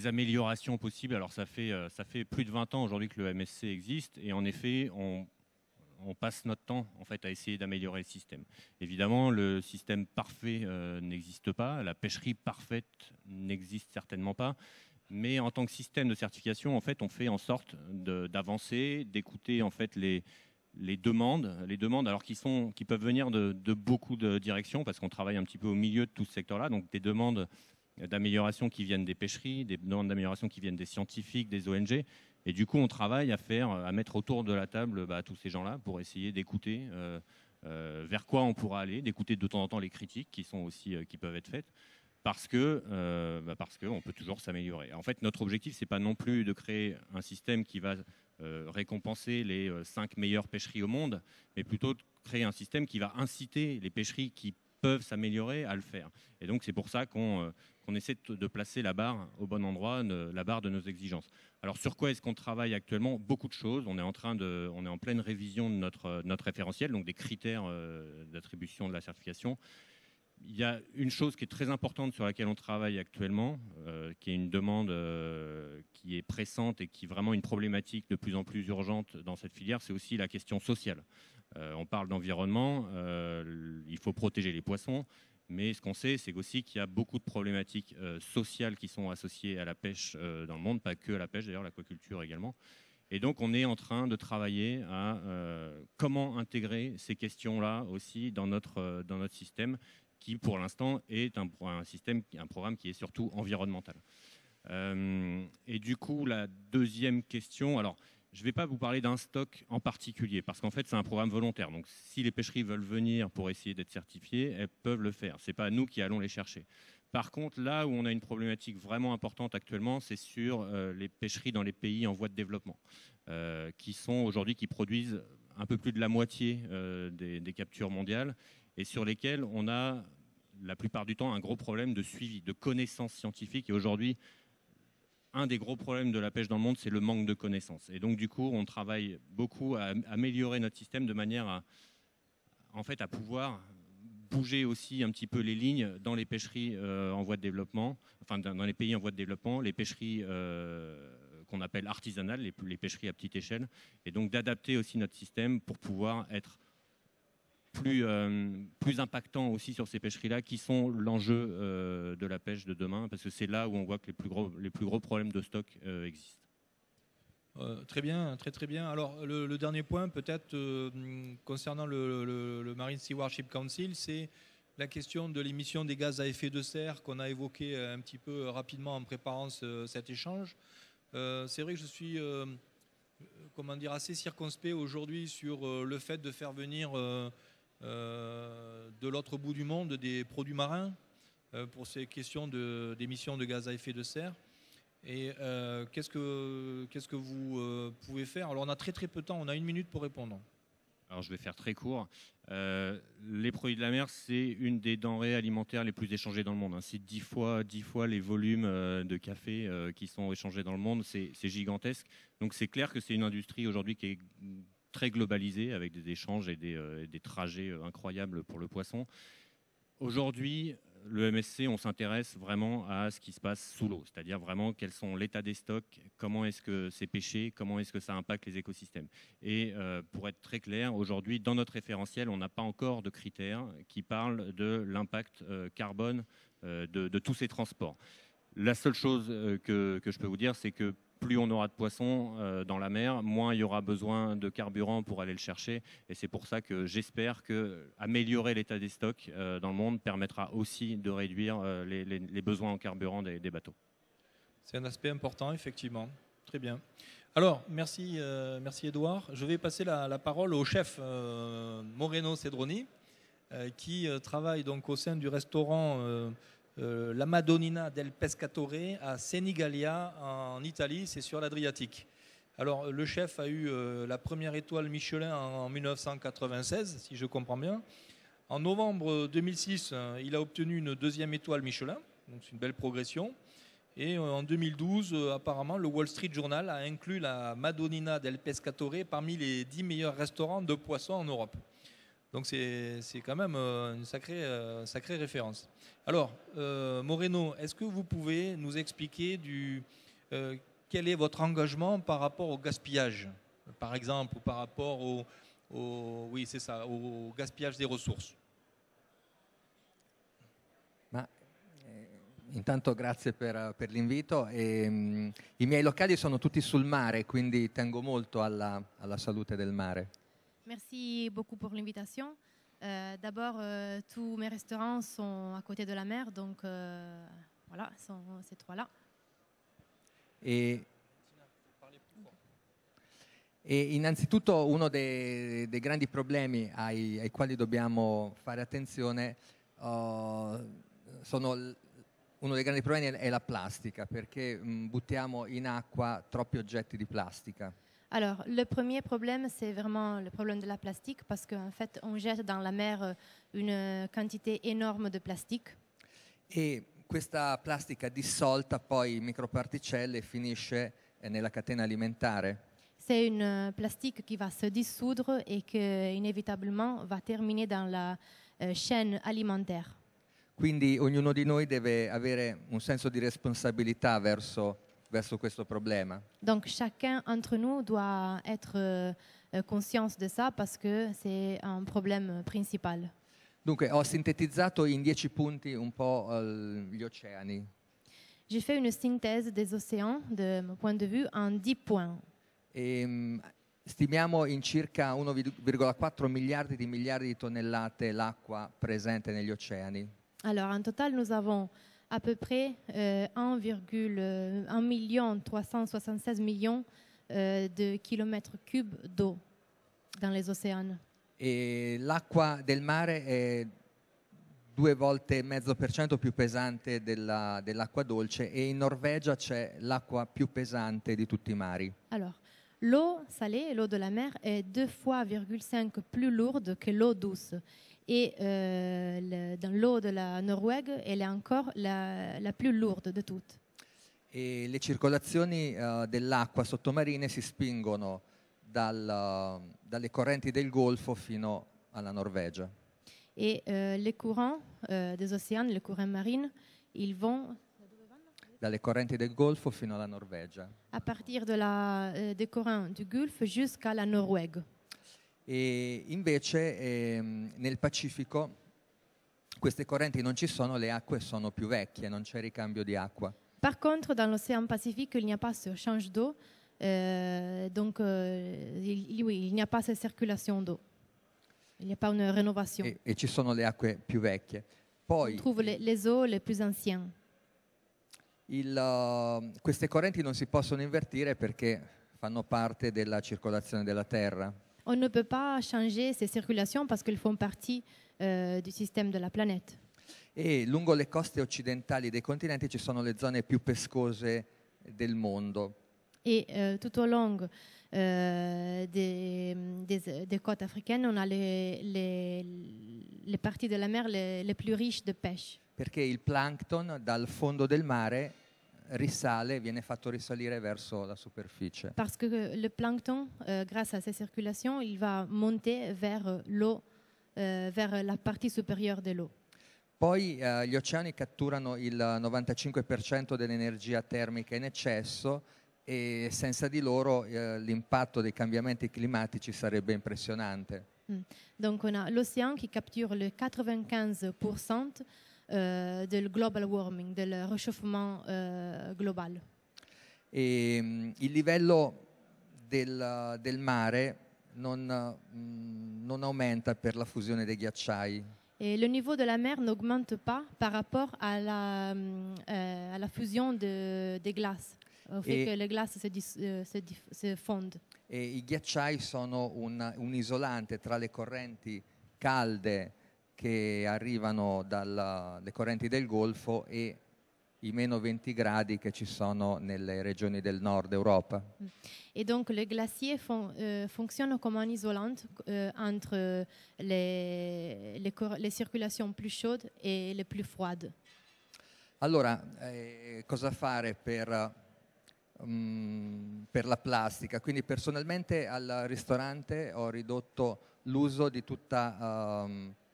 améliorations possibles. Alors, ça fait plus de 20 ans aujourd'hui que le MSC existe et en effet, on passe notre temps en fait, à essayer d'améliorer le système. Évidemment, le système parfait n'existe pas, la pêcherie parfaite n'existe certainement pas, mais en tant que système de certification, en fait, on fait en sorte d'avancer, d'écouter en fait, les demandes alors qui peuvent venir de beaucoup de directions, parce qu'on travaille un petit peu au milieu de tout ce secteur-là, donc des demandes d'amélioration qui viennent des pêcheries, des demandes d'amélioration qui viennent des scientifiques, des ONG. Et du coup, on travaille à mettre autour de la table tous ces gens-là pour essayer d'écouter vers quoi on pourra aller, d'écouter de temps en temps les critiques qui peuvent être faites, parce qu'on peut toujours s'améliorer. En fait, notre objectif, c'est pas non plus de créer un système qui va récompenser les 5 meilleures pêcheries au monde, mais plutôt de créer un système qui va inciter les pêcheries qui peuvent s'améliorer à le faire. Et donc, c'est pour ça qu'on essaie de placer la barre au bon endroit, la barre de nos exigences. Alors, sur quoi est-ce qu'on travaille actuellement? Beaucoup de choses. On est en pleine révision de notre référentiel, donc des critères d'attribution de la certification. Il y a une chose qui est très importante sur laquelle on travaille actuellement, qui est une demande qui est pressante et qui est vraiment une problématique de plus en plus urgente dans cette filière, c'est aussi la question sociale. On parle d'environnement, il faut protéger les poissons, mais ce qu'on sait, c'est aussi qu'il y a beaucoup de problématiques sociales qui sont associées à la pêche dans le monde, pas que à la pêche d'ailleurs, l'aquaculture également. Et donc on est en train de travailler à comment intégrer ces questions-là aussi dans notre système, qui pour l'instant est un programme qui est surtout environnemental. Et du coup, la deuxième question, alors Je ne vais pas vous parler d'un stock en particulier, parce qu'en fait, c'est un programme volontaire. Donc, si les pêcheries veulent venir pour essayer d'être certifiées, elles peuvent le faire. Ce n'est pas nous qui allons les chercher. Par contre, là où on a une problématique vraiment importante actuellement, c'est sur les pêcheries dans les pays en voie de développement, qui produisent un peu plus de la moitié des captures mondiales, et sur lesquelles on a, la plupart du temps, un gros problème de suivi, de connaissances scientifiques. Et aujourd'hui, un des gros problèmes de la pêche dans le monde, c'est le manque de connaissances. Et donc, du coup, on travaille beaucoup à améliorer notre système de manière à pouvoir bouger aussi un petit peu les lignes dans les pêcheries en voie de développement, enfin dans les pays en voie de développement, les pêcheries qu'on appelle artisanales, les pêcheries à petite échelle, et donc d'adapter aussi notre système pour pouvoir être plus impactant aussi sur ces pêcheries-là, qui sont l'enjeu de la pêche de demain, parce que c'est là où on voit que les plus gros problèmes de stock existent. Très bien, très bien. Alors le dernier point peut-être concernant le Marine Stewardship Council, c'est la question de l'émission des gaz à effet de serre qu'on a évoqué un petit peu rapidement en préparant cet échange. C'est vrai que je suis assez circonspect aujourd'hui sur le fait de faire venir de l'autre bout du monde des produits marins pour ces questions d'émissions de gaz à effet de serre. Et qu'est-ce que vous pouvez faire? Alors on a très peu de temps, on a 1 minute pour répondre. Alors je vais faire très court. Les produits de la mer, c'est une des denrées alimentaires les plus échangées dans le monde. C'est 10 fois les volumes de café qui sont échangés dans le monde. C'est gigantesque. Donc c'est clair que c'est une industrie aujourd'hui qui est très globalisée, avec des échanges et des trajets incroyables pour le poisson. Aujourd'hui, le MSC, on s'intéresse vraiment à ce qui se passe sous l'eau, c'est-à-dire vraiment quels sont l'état des stocks, comment est-ce que c'est pêché, comment est-ce que ça impacte les écosystèmes. Et pour être très clair, aujourd'hui, dans notre référentiel, on n'a pas encore de critères qui parlent de l'impact carbone de tous ces transports. La seule chose que je peux vous dire, c'est que plus on aura de poissons dans la mer, moins il y aura besoin de carburant pour aller le chercher. Et c'est pour ça que j'espère qu'améliorer l'état des stocks dans le monde permettra aussi de réduire les besoins en carburant des bateaux. C'est un aspect important, effectivement. Très bien. Alors, merci Edouard. Je vais passer la parole au chef Moreno Cedroni, qui travaille donc au sein du restaurant La Madonnina del Pescatore à Senigallia en Italie, c'est sur l'Adriatique. Alors le chef a eu la première étoile Michelin en 1996, si je comprends bien. En novembre 2006, il a obtenu une 2e étoile Michelin, donc c'est une belle progression. Et en 2012, apparemment, le Wall Street Journal a inclus la Madonnina del Pescatore parmi les 10 meilleurs restaurants de poissons en Europe. Donc c'est quand même une sacrée référence. Alors, Moreno, est-ce que vous pouvez nous expliquer quel est votre engagement par rapport au gaspillage, par exemple, ou par rapport au gaspillage des ressources? Intanto grazie per l'invito. I miei locali sono tutti sul mare, quindi tengo molto alla salute del mare. Merci beaucoup pour l'invitation. D'abord, tous mes restaurants sont à côté de la mer, donc voilà, sont ces 3-là. E innanzitutto uno dei grandi problemi ai quali dobbiamo fare attenzione uno dei grandi problemi è la plastica, perché buttiamo in acqua troppi oggetti di plastica. Alors, le premier problème, c'est vraiment le problème de la plastique, parce qu'en fait, on jette dans la mer une quantité énorme de plastique. E questa plastica dissolta poi in microparticelle finisce nella catena alimentare. C'est une plastique qui va se dissoudre et qui, inévitablement, va terminer dans la chaîne alimentaire. Quindi ognuno di noi deve avere un senso di responsabilità verso questo problema. Donc chacun d'entre nous doit être conscient de ça, parce que c'est un problème principal. Dunque ho sintetizzato in 10 punti un po' gli oceani. J'ai fait une synthèse des océans, de mon point de vue, en 10 points. Stimiamo in circa 1,4 miliardi di tonnellate l'acqua presente negli oceani. Alors en total, nous avons à peu près 1,376 millions de kilomètres cubes d'eau dans les océans. E l'acqua del mare è 2,5% più pesante dell'acqua dolce e in Norvegia c'è l'acqua più pesante di tutti i mari. Alors, l'eau salée, l'eau de la mer, est 2,5 fois plus lourde que l'eau douce. Et dans l'eau de la Norvège, elle est encore la plus lourde de toutes. E le circolazioni dell'acqua sottomarine si spingono dalle correnti del Golfo fino alla Norvegia. Et les courants des océans, les courants marins, ils vont Dalle correnti del Golfo fino alla Norvegia. à partir des courants du Golfe jusqu'à la Norvège. E invece nel Pacifico queste correnti non ci sono, le acque sono più vecchie, non c'è ricambio di acqua. Par contre, dans l'océan Pacifique, il n'y a pas ce change d'eau, donc il n'y a pas cette circulation d'eau. Il n'y a pas une rénovation. E ci sono le acque più vecchie. On Poi trouve les eaux les plus anciennes. queste correnti non si possono invertire perché fanno parte della circolazione della Terra. On ne peut pas changer ces circulations parce qu'elles font partie du système de la planète. E lungo le coste occidentali dei continenti ci sono le zone più pescose del mondo. Et tout au long des côtes africaines, on a les parties de la mer les plus riches de pêche. Perché il plankton dal fondo del mare viene fatto risalire verso la superficie. Parce que le plancton, grâce à ces circulations, il va monter vers l'eau, vers la partie supérieure de l'eau. Poi gli oceani catturano il 95% dell'energia termica in eccesso e senza di loro l'impatto dei cambiamenti climatici sarebbe impressionante. Donc on a l'océan qui capture le 95% del global warming, del réchauffement global. E il livello del mare non aumenta per la fusione dei ghiacciai. Et le niveau de la mer n'augmente pas par rapport à la fusion des glaces, au fait que les glaces se fondent. E i ghiacciai sono un isolante tra le correnti calde che arrivano dalle correnti del Golfo e i meno 20 gradi che ci sono nelle regioni del nord Europa. Et donc le glacier fonctionne comme un isolant entre les circulations plus chaudes et les plus froides. Allora, cosa fare per la plastica? Quindi personalmente al ristorante ho ridotto l'uso di tutta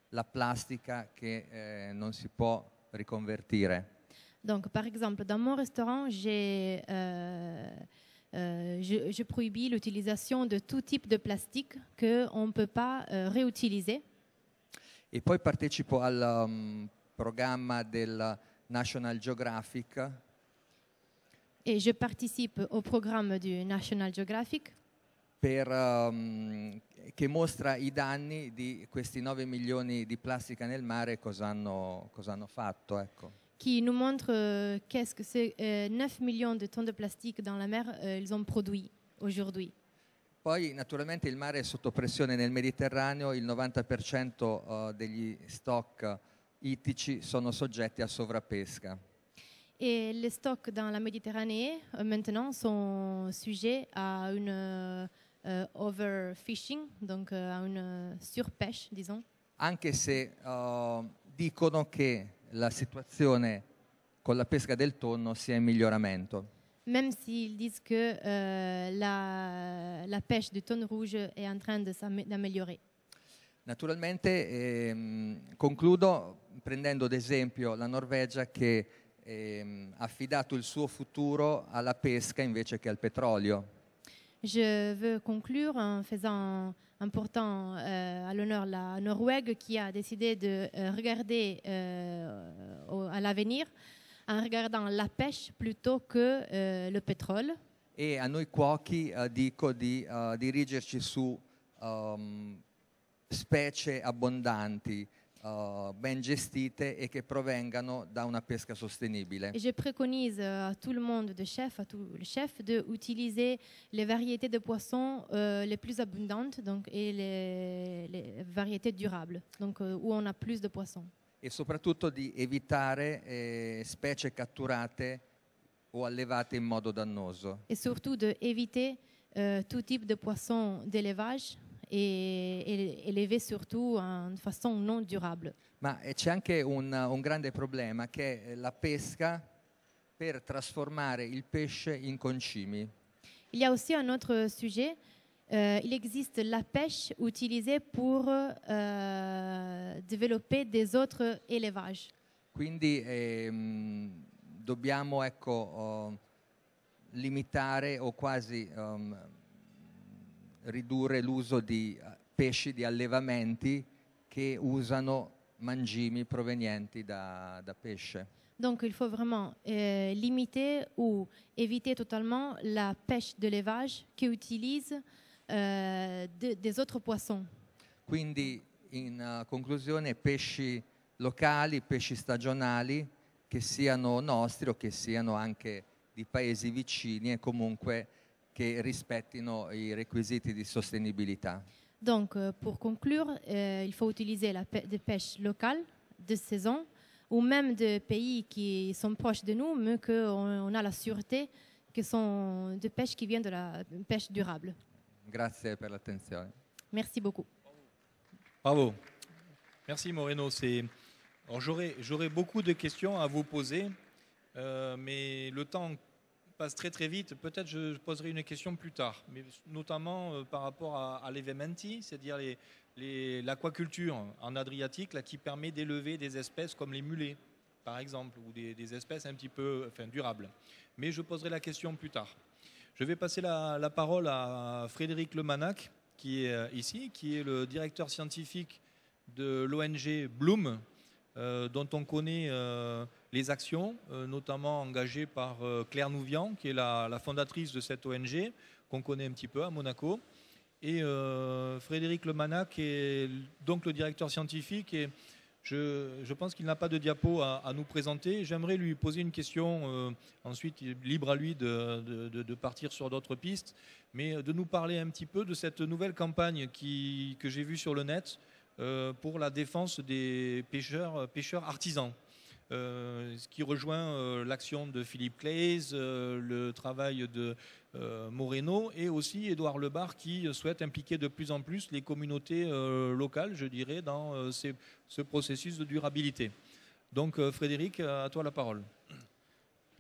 la plastica che non si può riconvertire. Donc, par exemple, dans mon restaurant, j'ai prohibé l'utilisation de tout type de plastique qu'on ne peut pas réutiliser. E poi partecipo al programma del National Geographic. Et je participe au programme du National Geographic che mostra i danni di questi 9 milioni di plastica nel mare e cosa hanno fatto. Ecco. Qui nous montre qu'est-ce que c'est 9 millions de tonnes de plastique dans la mer, ils ont produit aujourd'hui. Poi naturalmente il mare è sotto pressione nel Mediterraneo, il 90% degli stock ittici sono soggetti a sovrapesca. Et les stocks dans la Méditerranée maintenant sont sujets à une overfishing, donc à une surpêche, disons. Anche se dicono che la situazione con la pesca del tonno sia in miglioramento. Même s'ils disent que la pêche du thon rouge est en train d'améliorer. Naturalmente concludo prendendo ad esempio la Norvegia che ha affidato il suo futuro alla pesca invece che al petrolio. Je veux conclure en faisant en portant à l'honneur la Norvège qui a décidé de regarder à l'avenir en regardant la pêche plutôt que le pétrole. E a noi cuochi dico di dirigerci su specie abbondanti, ben gestite e che provengano da una pesca sostenibile. Et je préconise à tout le monde, à tous les chefs, d'utiliser les variétés de poissons les plus abondantes donc, et les variétés durables, donc, où on a plus de poissons. E soprattutto di evitare specie catturate o allevate in modo dannoso. Et surtout d'éviter tout type de poissons d'élevage et élever surtout en façon non durable. Ma c'è anche un grande problema che è la pesca per trasformare il pesce in concimi. Il y a aussi un autre sujet. Il existe la pêche utilisée pour développer des autres élevages. Quindi dobbiamo limitare o quasi ridurre l'uso di pesci di allevamenti che usano mangimi provenienti da pesce. Donc il faut vraiment limiter ou éviter totalement la pêche de l'élevage qui utilise des autres poissons. Quindi in conclusione pesci locali, pesci stagionali che siano nostri o che siano anche di paesi vicini e comunque che rispettino i requisiti di sostenibilità. Donc, pour conclure, il faut utiliser des pêches locales de saison ou même de pays qui sont proches de nous, mais qu'on a la sûreté que sont des pêches qui viennent de la pêche durable. Grazie per l'attenzione. Merci beaucoup. Bravo. Merci Moreno. Alors, j'aurais beaucoup de questions à vous poser, mais le temps passe très très vite. Peut-être je poserai une question plus tard, mais notamment par rapport à l'evementi, c'est-à-dire l'aquaculture en Adriatique, là, qui permet d'élever des espèces comme les mulets, par exemple, ou des espèces un petit peu durables. Mais je poserai la question plus tard. Je vais passer la parole à Frédéric Lemanac, qui est ici, qui est le directeur scientifique de l'ONG Bloom, dont on connaît les actions, notamment engagées par Claire Nouvian, qui est la fondatrice de cette ONG, qu'on connaît un petit peu à Monaco. Et Frédéric Lemanac est donc le directeur scientifique. Et je pense qu'il n'a pas de diapo à nous présenter. J'aimerais lui poser une question, ensuite libre à lui de partir sur d'autres pistes, mais de nous parler un petit peu de cette nouvelle campagne que j'ai vue sur le net pour la défense des pêcheurs artisans. Ce qui rejoint l'action de Philippe Claeys, le travail de Moreno et aussi Édouard Lebar qui souhaite impliquer de plus en plus les communautés locales, je dirais, dans ce processus de durabilité. Donc Frédéric, à toi la parole.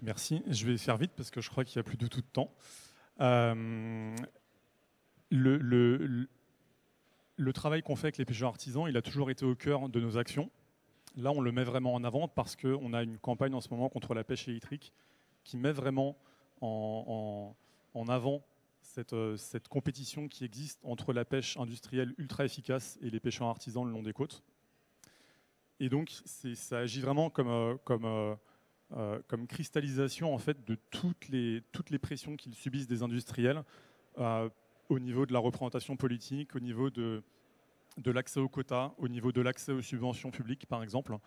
Merci, je vais faire vite parce que je crois qu'il n'y a plus du tout de temps. Le travail qu'on fait avec les pêcheurs artisans, il a toujours été au cœur de nos actions. Là, on le met vraiment en avant parce qu'on a une campagne en ce moment contre la pêche électrique qui met vraiment en avant cette compétition qui existe entre la pêche industrielle ultra efficace et les pêcheurs artisans le long des côtes. Et donc, ça agit vraiment comme cristallisation en fait, de toutes les pressions qu'ils subissent des industriels au niveau de la représentation politique, au niveau de l'accès aux quotas, au niveau de l'accès aux subventions publiques, par exemple.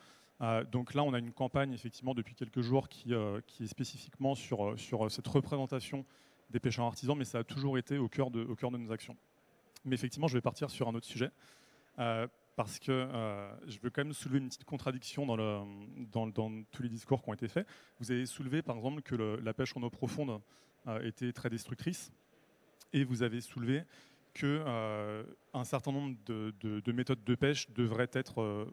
Donc là, on a une campagne, effectivement, depuis quelques jours qui est spécifiquement sur cette représentation des pêcheurs artisans, mais ça a toujours été au cœur de nos actions. Mais effectivement, je vais partir sur un autre sujet, parce que je veux quand même soulever une petite contradiction dans tous les discours qui ont été faits. Vous avez soulevé, par exemple, que la pêche en eau profonde était très destructrice, et vous avez soulevé qu'un certain nombre de méthodes de pêche devraient être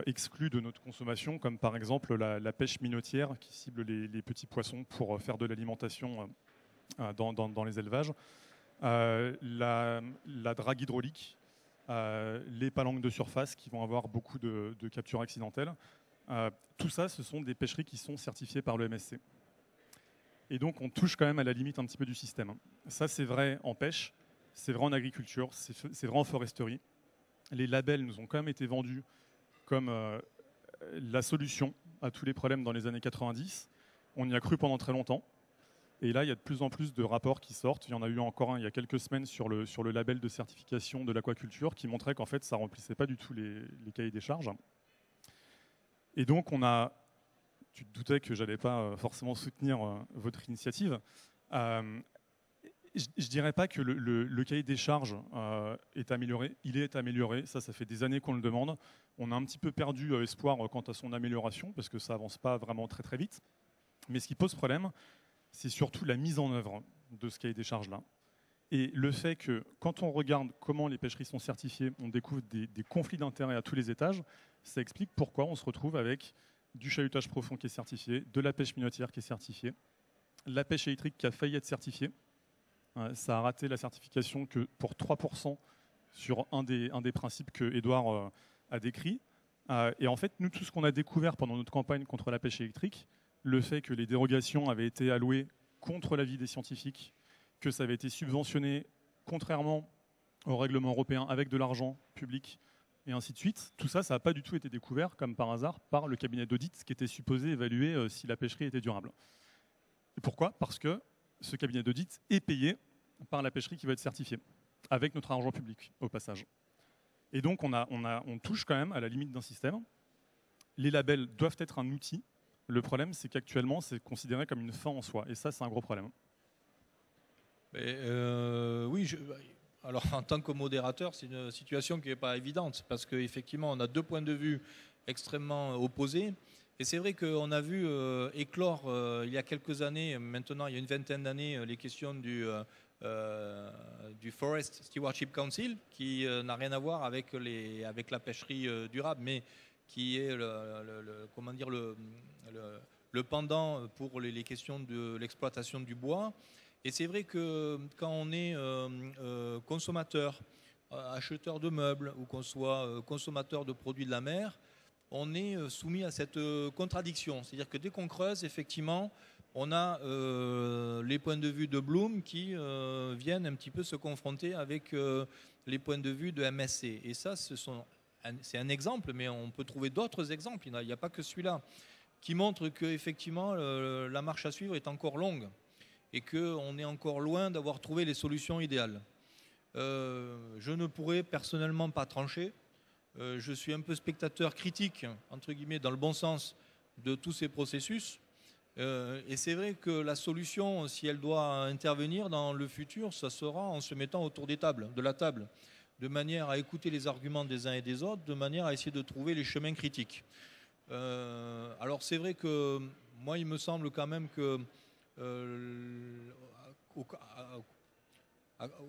exclues de notre consommation, comme par exemple la pêche minotière qui cible les petits poissons pour faire de l'alimentation dans les élevages, la drague hydraulique, les palanques de surface qui vont avoir beaucoup de captures accidentelles. Tout ça, ce sont des pêcheries qui sont certifiées par le MSC. Et donc on touche quand même à la limite un petit peu du système. Ça, c'est vrai en pêche. C'est vrai en agriculture, c'est vrai en foresterie. Les labels nous ont quand même été vendus comme la solution à tous les problèmes dans les années 90. On y a cru pendant très longtemps. Et là, il y a de plus en plus de rapports qui sortent. Il y en a eu encore un il y a quelques semaines sur le label de certification de l'aquaculture qui montrait qu'en fait, ça ne remplissait pas du tout les cahiers des charges. Et donc, tu te doutais que je n'allais pas forcément soutenir votre initiative. Je ne dirais pas que le cahier des charges est amélioré. Il est amélioré. Ça fait des années qu'on le demande. On a un petit peu perdu espoir quant à son amélioration parce que ça n'avance pas vraiment très très vite. Mais ce qui pose problème, c'est surtout la mise en œuvre de ce cahier des charges-là. Et le fait que quand on regarde comment les pêcheries sont certifiées, on découvre des conflits d'intérêts à tous les étages, ça explique pourquoi on se retrouve avec du chalutage profond qui est certifié, de la pêche minotière qui est certifiée, la pêche électrique qui a failli être certifiée. Ça a raté la certification que pour 3% sur un des principes que Édouard a décrit. Et en fait, nous, tout ce qu'on a découvert pendant notre campagne contre la pêche électrique, le fait que les dérogations avaient été allouées contre l'avis des scientifiques, que ça avait été subventionné contrairement au règlement européen avec de l'argent public et ainsi de suite, tout ça, ça n'a pas du tout été découvert comme par hasard par le cabinet d'audit qui était supposé évaluer si la pêcherie était durable. Et pourquoi ? Parce que ce cabinet d'audit est payé par la pêcherie qui va être certifiée, avec notre argent public au passage. Et donc on touche quand même à la limite d'un système. Les labels doivent être un outil. Le problème, c'est qu'actuellement, c'est considéré comme une fin en soi. Et ça, c'est un gros problème. Oui, alors en tant que modérateur, c'est une situation qui n'est pas évidente parce qu'effectivement, on a deux points de vue extrêmement opposés. Et c'est vrai qu'on a vu éclore il y a quelques années, maintenant il y a une vingtaine d'années, les questions du Forest Stewardship Council, qui n'a rien à voir avec la pêcherie durable, mais qui est le pendant pour les questions de l'exploitation du bois. Et c'est vrai que quand on est consommateur, acheteur de meubles, ou qu'on soit consommateur de produits de la mer, on est soumis à cette contradiction. C'est-à-dire que dès qu'on creuse, effectivement, on a les points de vue de Bloom qui viennent un petit peu se confronter avec les points de vue de MSC. Et ça, c'est un exemple, mais on peut trouver d'autres exemples. Il n'y a pas que celui-là, qui montre qu'effectivement, la marche à suivre est encore longue et qu'on est encore loin d'avoir trouvé les solutions idéales. Je ne pourrais personnellement pas trancher. Je suis un peu spectateur critique, entre guillemets, dans le bon sens, de tous ces processus. Et c'est vrai que la solution, si elle doit intervenir dans le futur, ça sera en se mettant autour de la table, de manière à écouter les arguments des uns et des autres, de manière à essayer de trouver les chemins critiques. Alors c'est vrai que moi, il me semble quand même que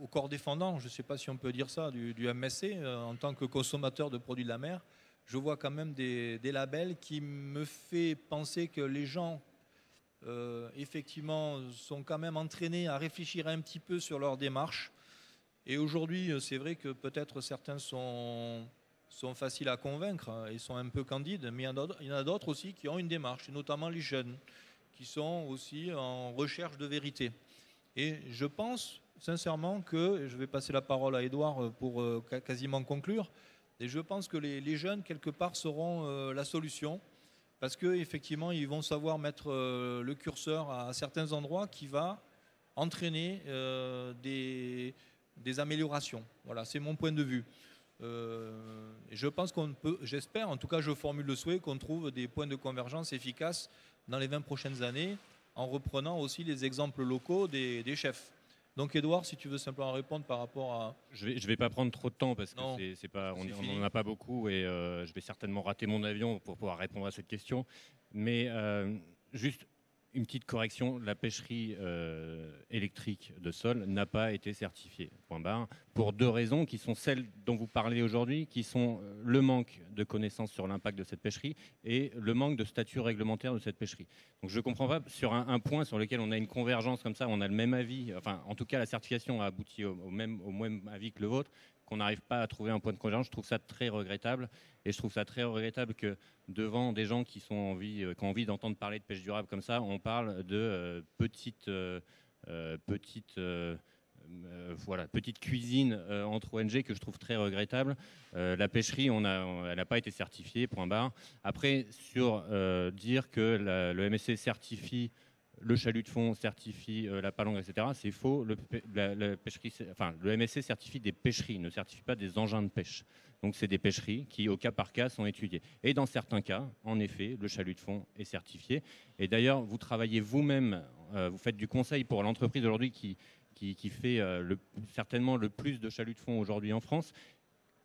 au corps défendant, je ne sais pas si on peut dire ça, du MSC, en tant que consommateur de produits de la mer, je vois quand même des labels qui me fait penser que les gens, effectivement, sont quand même entraînés à réfléchir un petit peu sur leur démarche. Et aujourd'hui, c'est vrai que peut-être certains sont faciles à convaincre et sont un peu candides, mais il y en a d'autres aussi qui ont une démarche, et notamment les jeunes, qui sont aussi en recherche de vérité. Et je pense sincèrement que, je vais passer la parole à Édouard pour quasiment conclure, et je pense que les jeunes, quelque part, seront la solution, parce qu'effectivement, ils vont savoir mettre le curseur à certains endroits qui va entraîner des améliorations. Voilà, c'est mon point de vue. Et je pense qu'on peut, j'espère, en tout cas je formule le souhait, qu'on trouve des points de convergence efficaces dans les 20 prochaines années, en reprenant aussi les exemples locaux des chefs. Donc Édouard, si tu veux simplement répondre par rapport à... Je vais pas prendre trop de temps parce que on n'en a pas beaucoup et je vais certainement rater mon avion pour pouvoir répondre à cette question. Mais juste une petite correction, la pêcherie électrique de sol n'a pas été certifiée, point barre, pour deux raisons qui sont celles dont vous parlez aujourd'hui, qui sont le manque de connaissances sur l'impact de cette pêcherie et le manque de statut réglementaire de cette pêcherie. Donc je ne comprends pas, sur un point sur lequel on a une convergence comme ça, on a le même avis, enfin en tout cas la certification a abouti au même avis que le vôtre, qu'on n'arrive pas à trouver un point de convergence. Je trouve ça très regrettable. Et je trouve ça très regrettable que devant des gens qui ont envie d'entendre parler de pêche durable comme ça, on parle de petite cuisine entre ONG que je trouve très regrettable. La pêcherie, elle n'a pas été certifiée, point barre. Après, sur dire que le MSC certifie le chalut de fond certifie la palangre, etc. C'est faux. Le MSC certifie des pêcheries, ne certifie pas des engins de pêche. Donc c'est des pêcheries qui, au cas par cas, sont étudiées. Et dans certains cas, en effet, le chalut de fond est certifié. Et d'ailleurs, vous travaillez vous-même, vous faites du conseil pour l'entreprise aujourd'hui qui fait certainement le plus de chalut de fond aujourd'hui en France,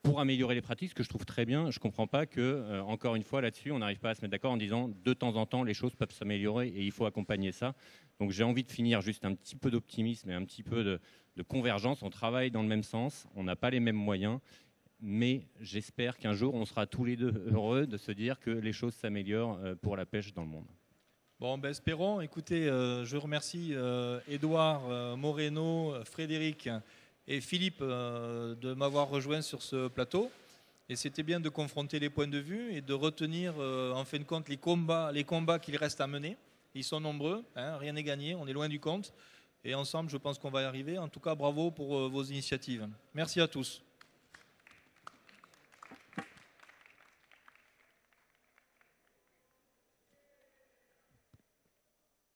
pour améliorer les pratiques, ce que je trouve très bien. Je ne comprends pas que, encore une fois, là-dessus, on n'arrive pas à se mettre d'accord en disant de temps en temps, les choses peuvent s'améliorer et il faut accompagner ça. Donc j'ai envie de finir juste un petit peu d'optimisme et un petit peu de convergence. On travaille dans le même sens, on n'a pas les mêmes moyens, mais j'espère qu'un jour, on sera tous les deux heureux de se dire que les choses s'améliorent pour la pêche dans le monde. Bon, ben espérons. Écoutez, je remercie Édouard, Moreno, Frédéric et Philippe de m'avoir rejoint sur ce plateau. Et c'était bien de confronter les points de vue et de retenir en fin de compte les combats qu'il reste à mener. Ils sont nombreux, hein, rien n'est gagné, on est loin du compte. Et ensemble, je pense qu'on va y arriver. En tout cas, bravo pour vos initiatives. Merci à tous.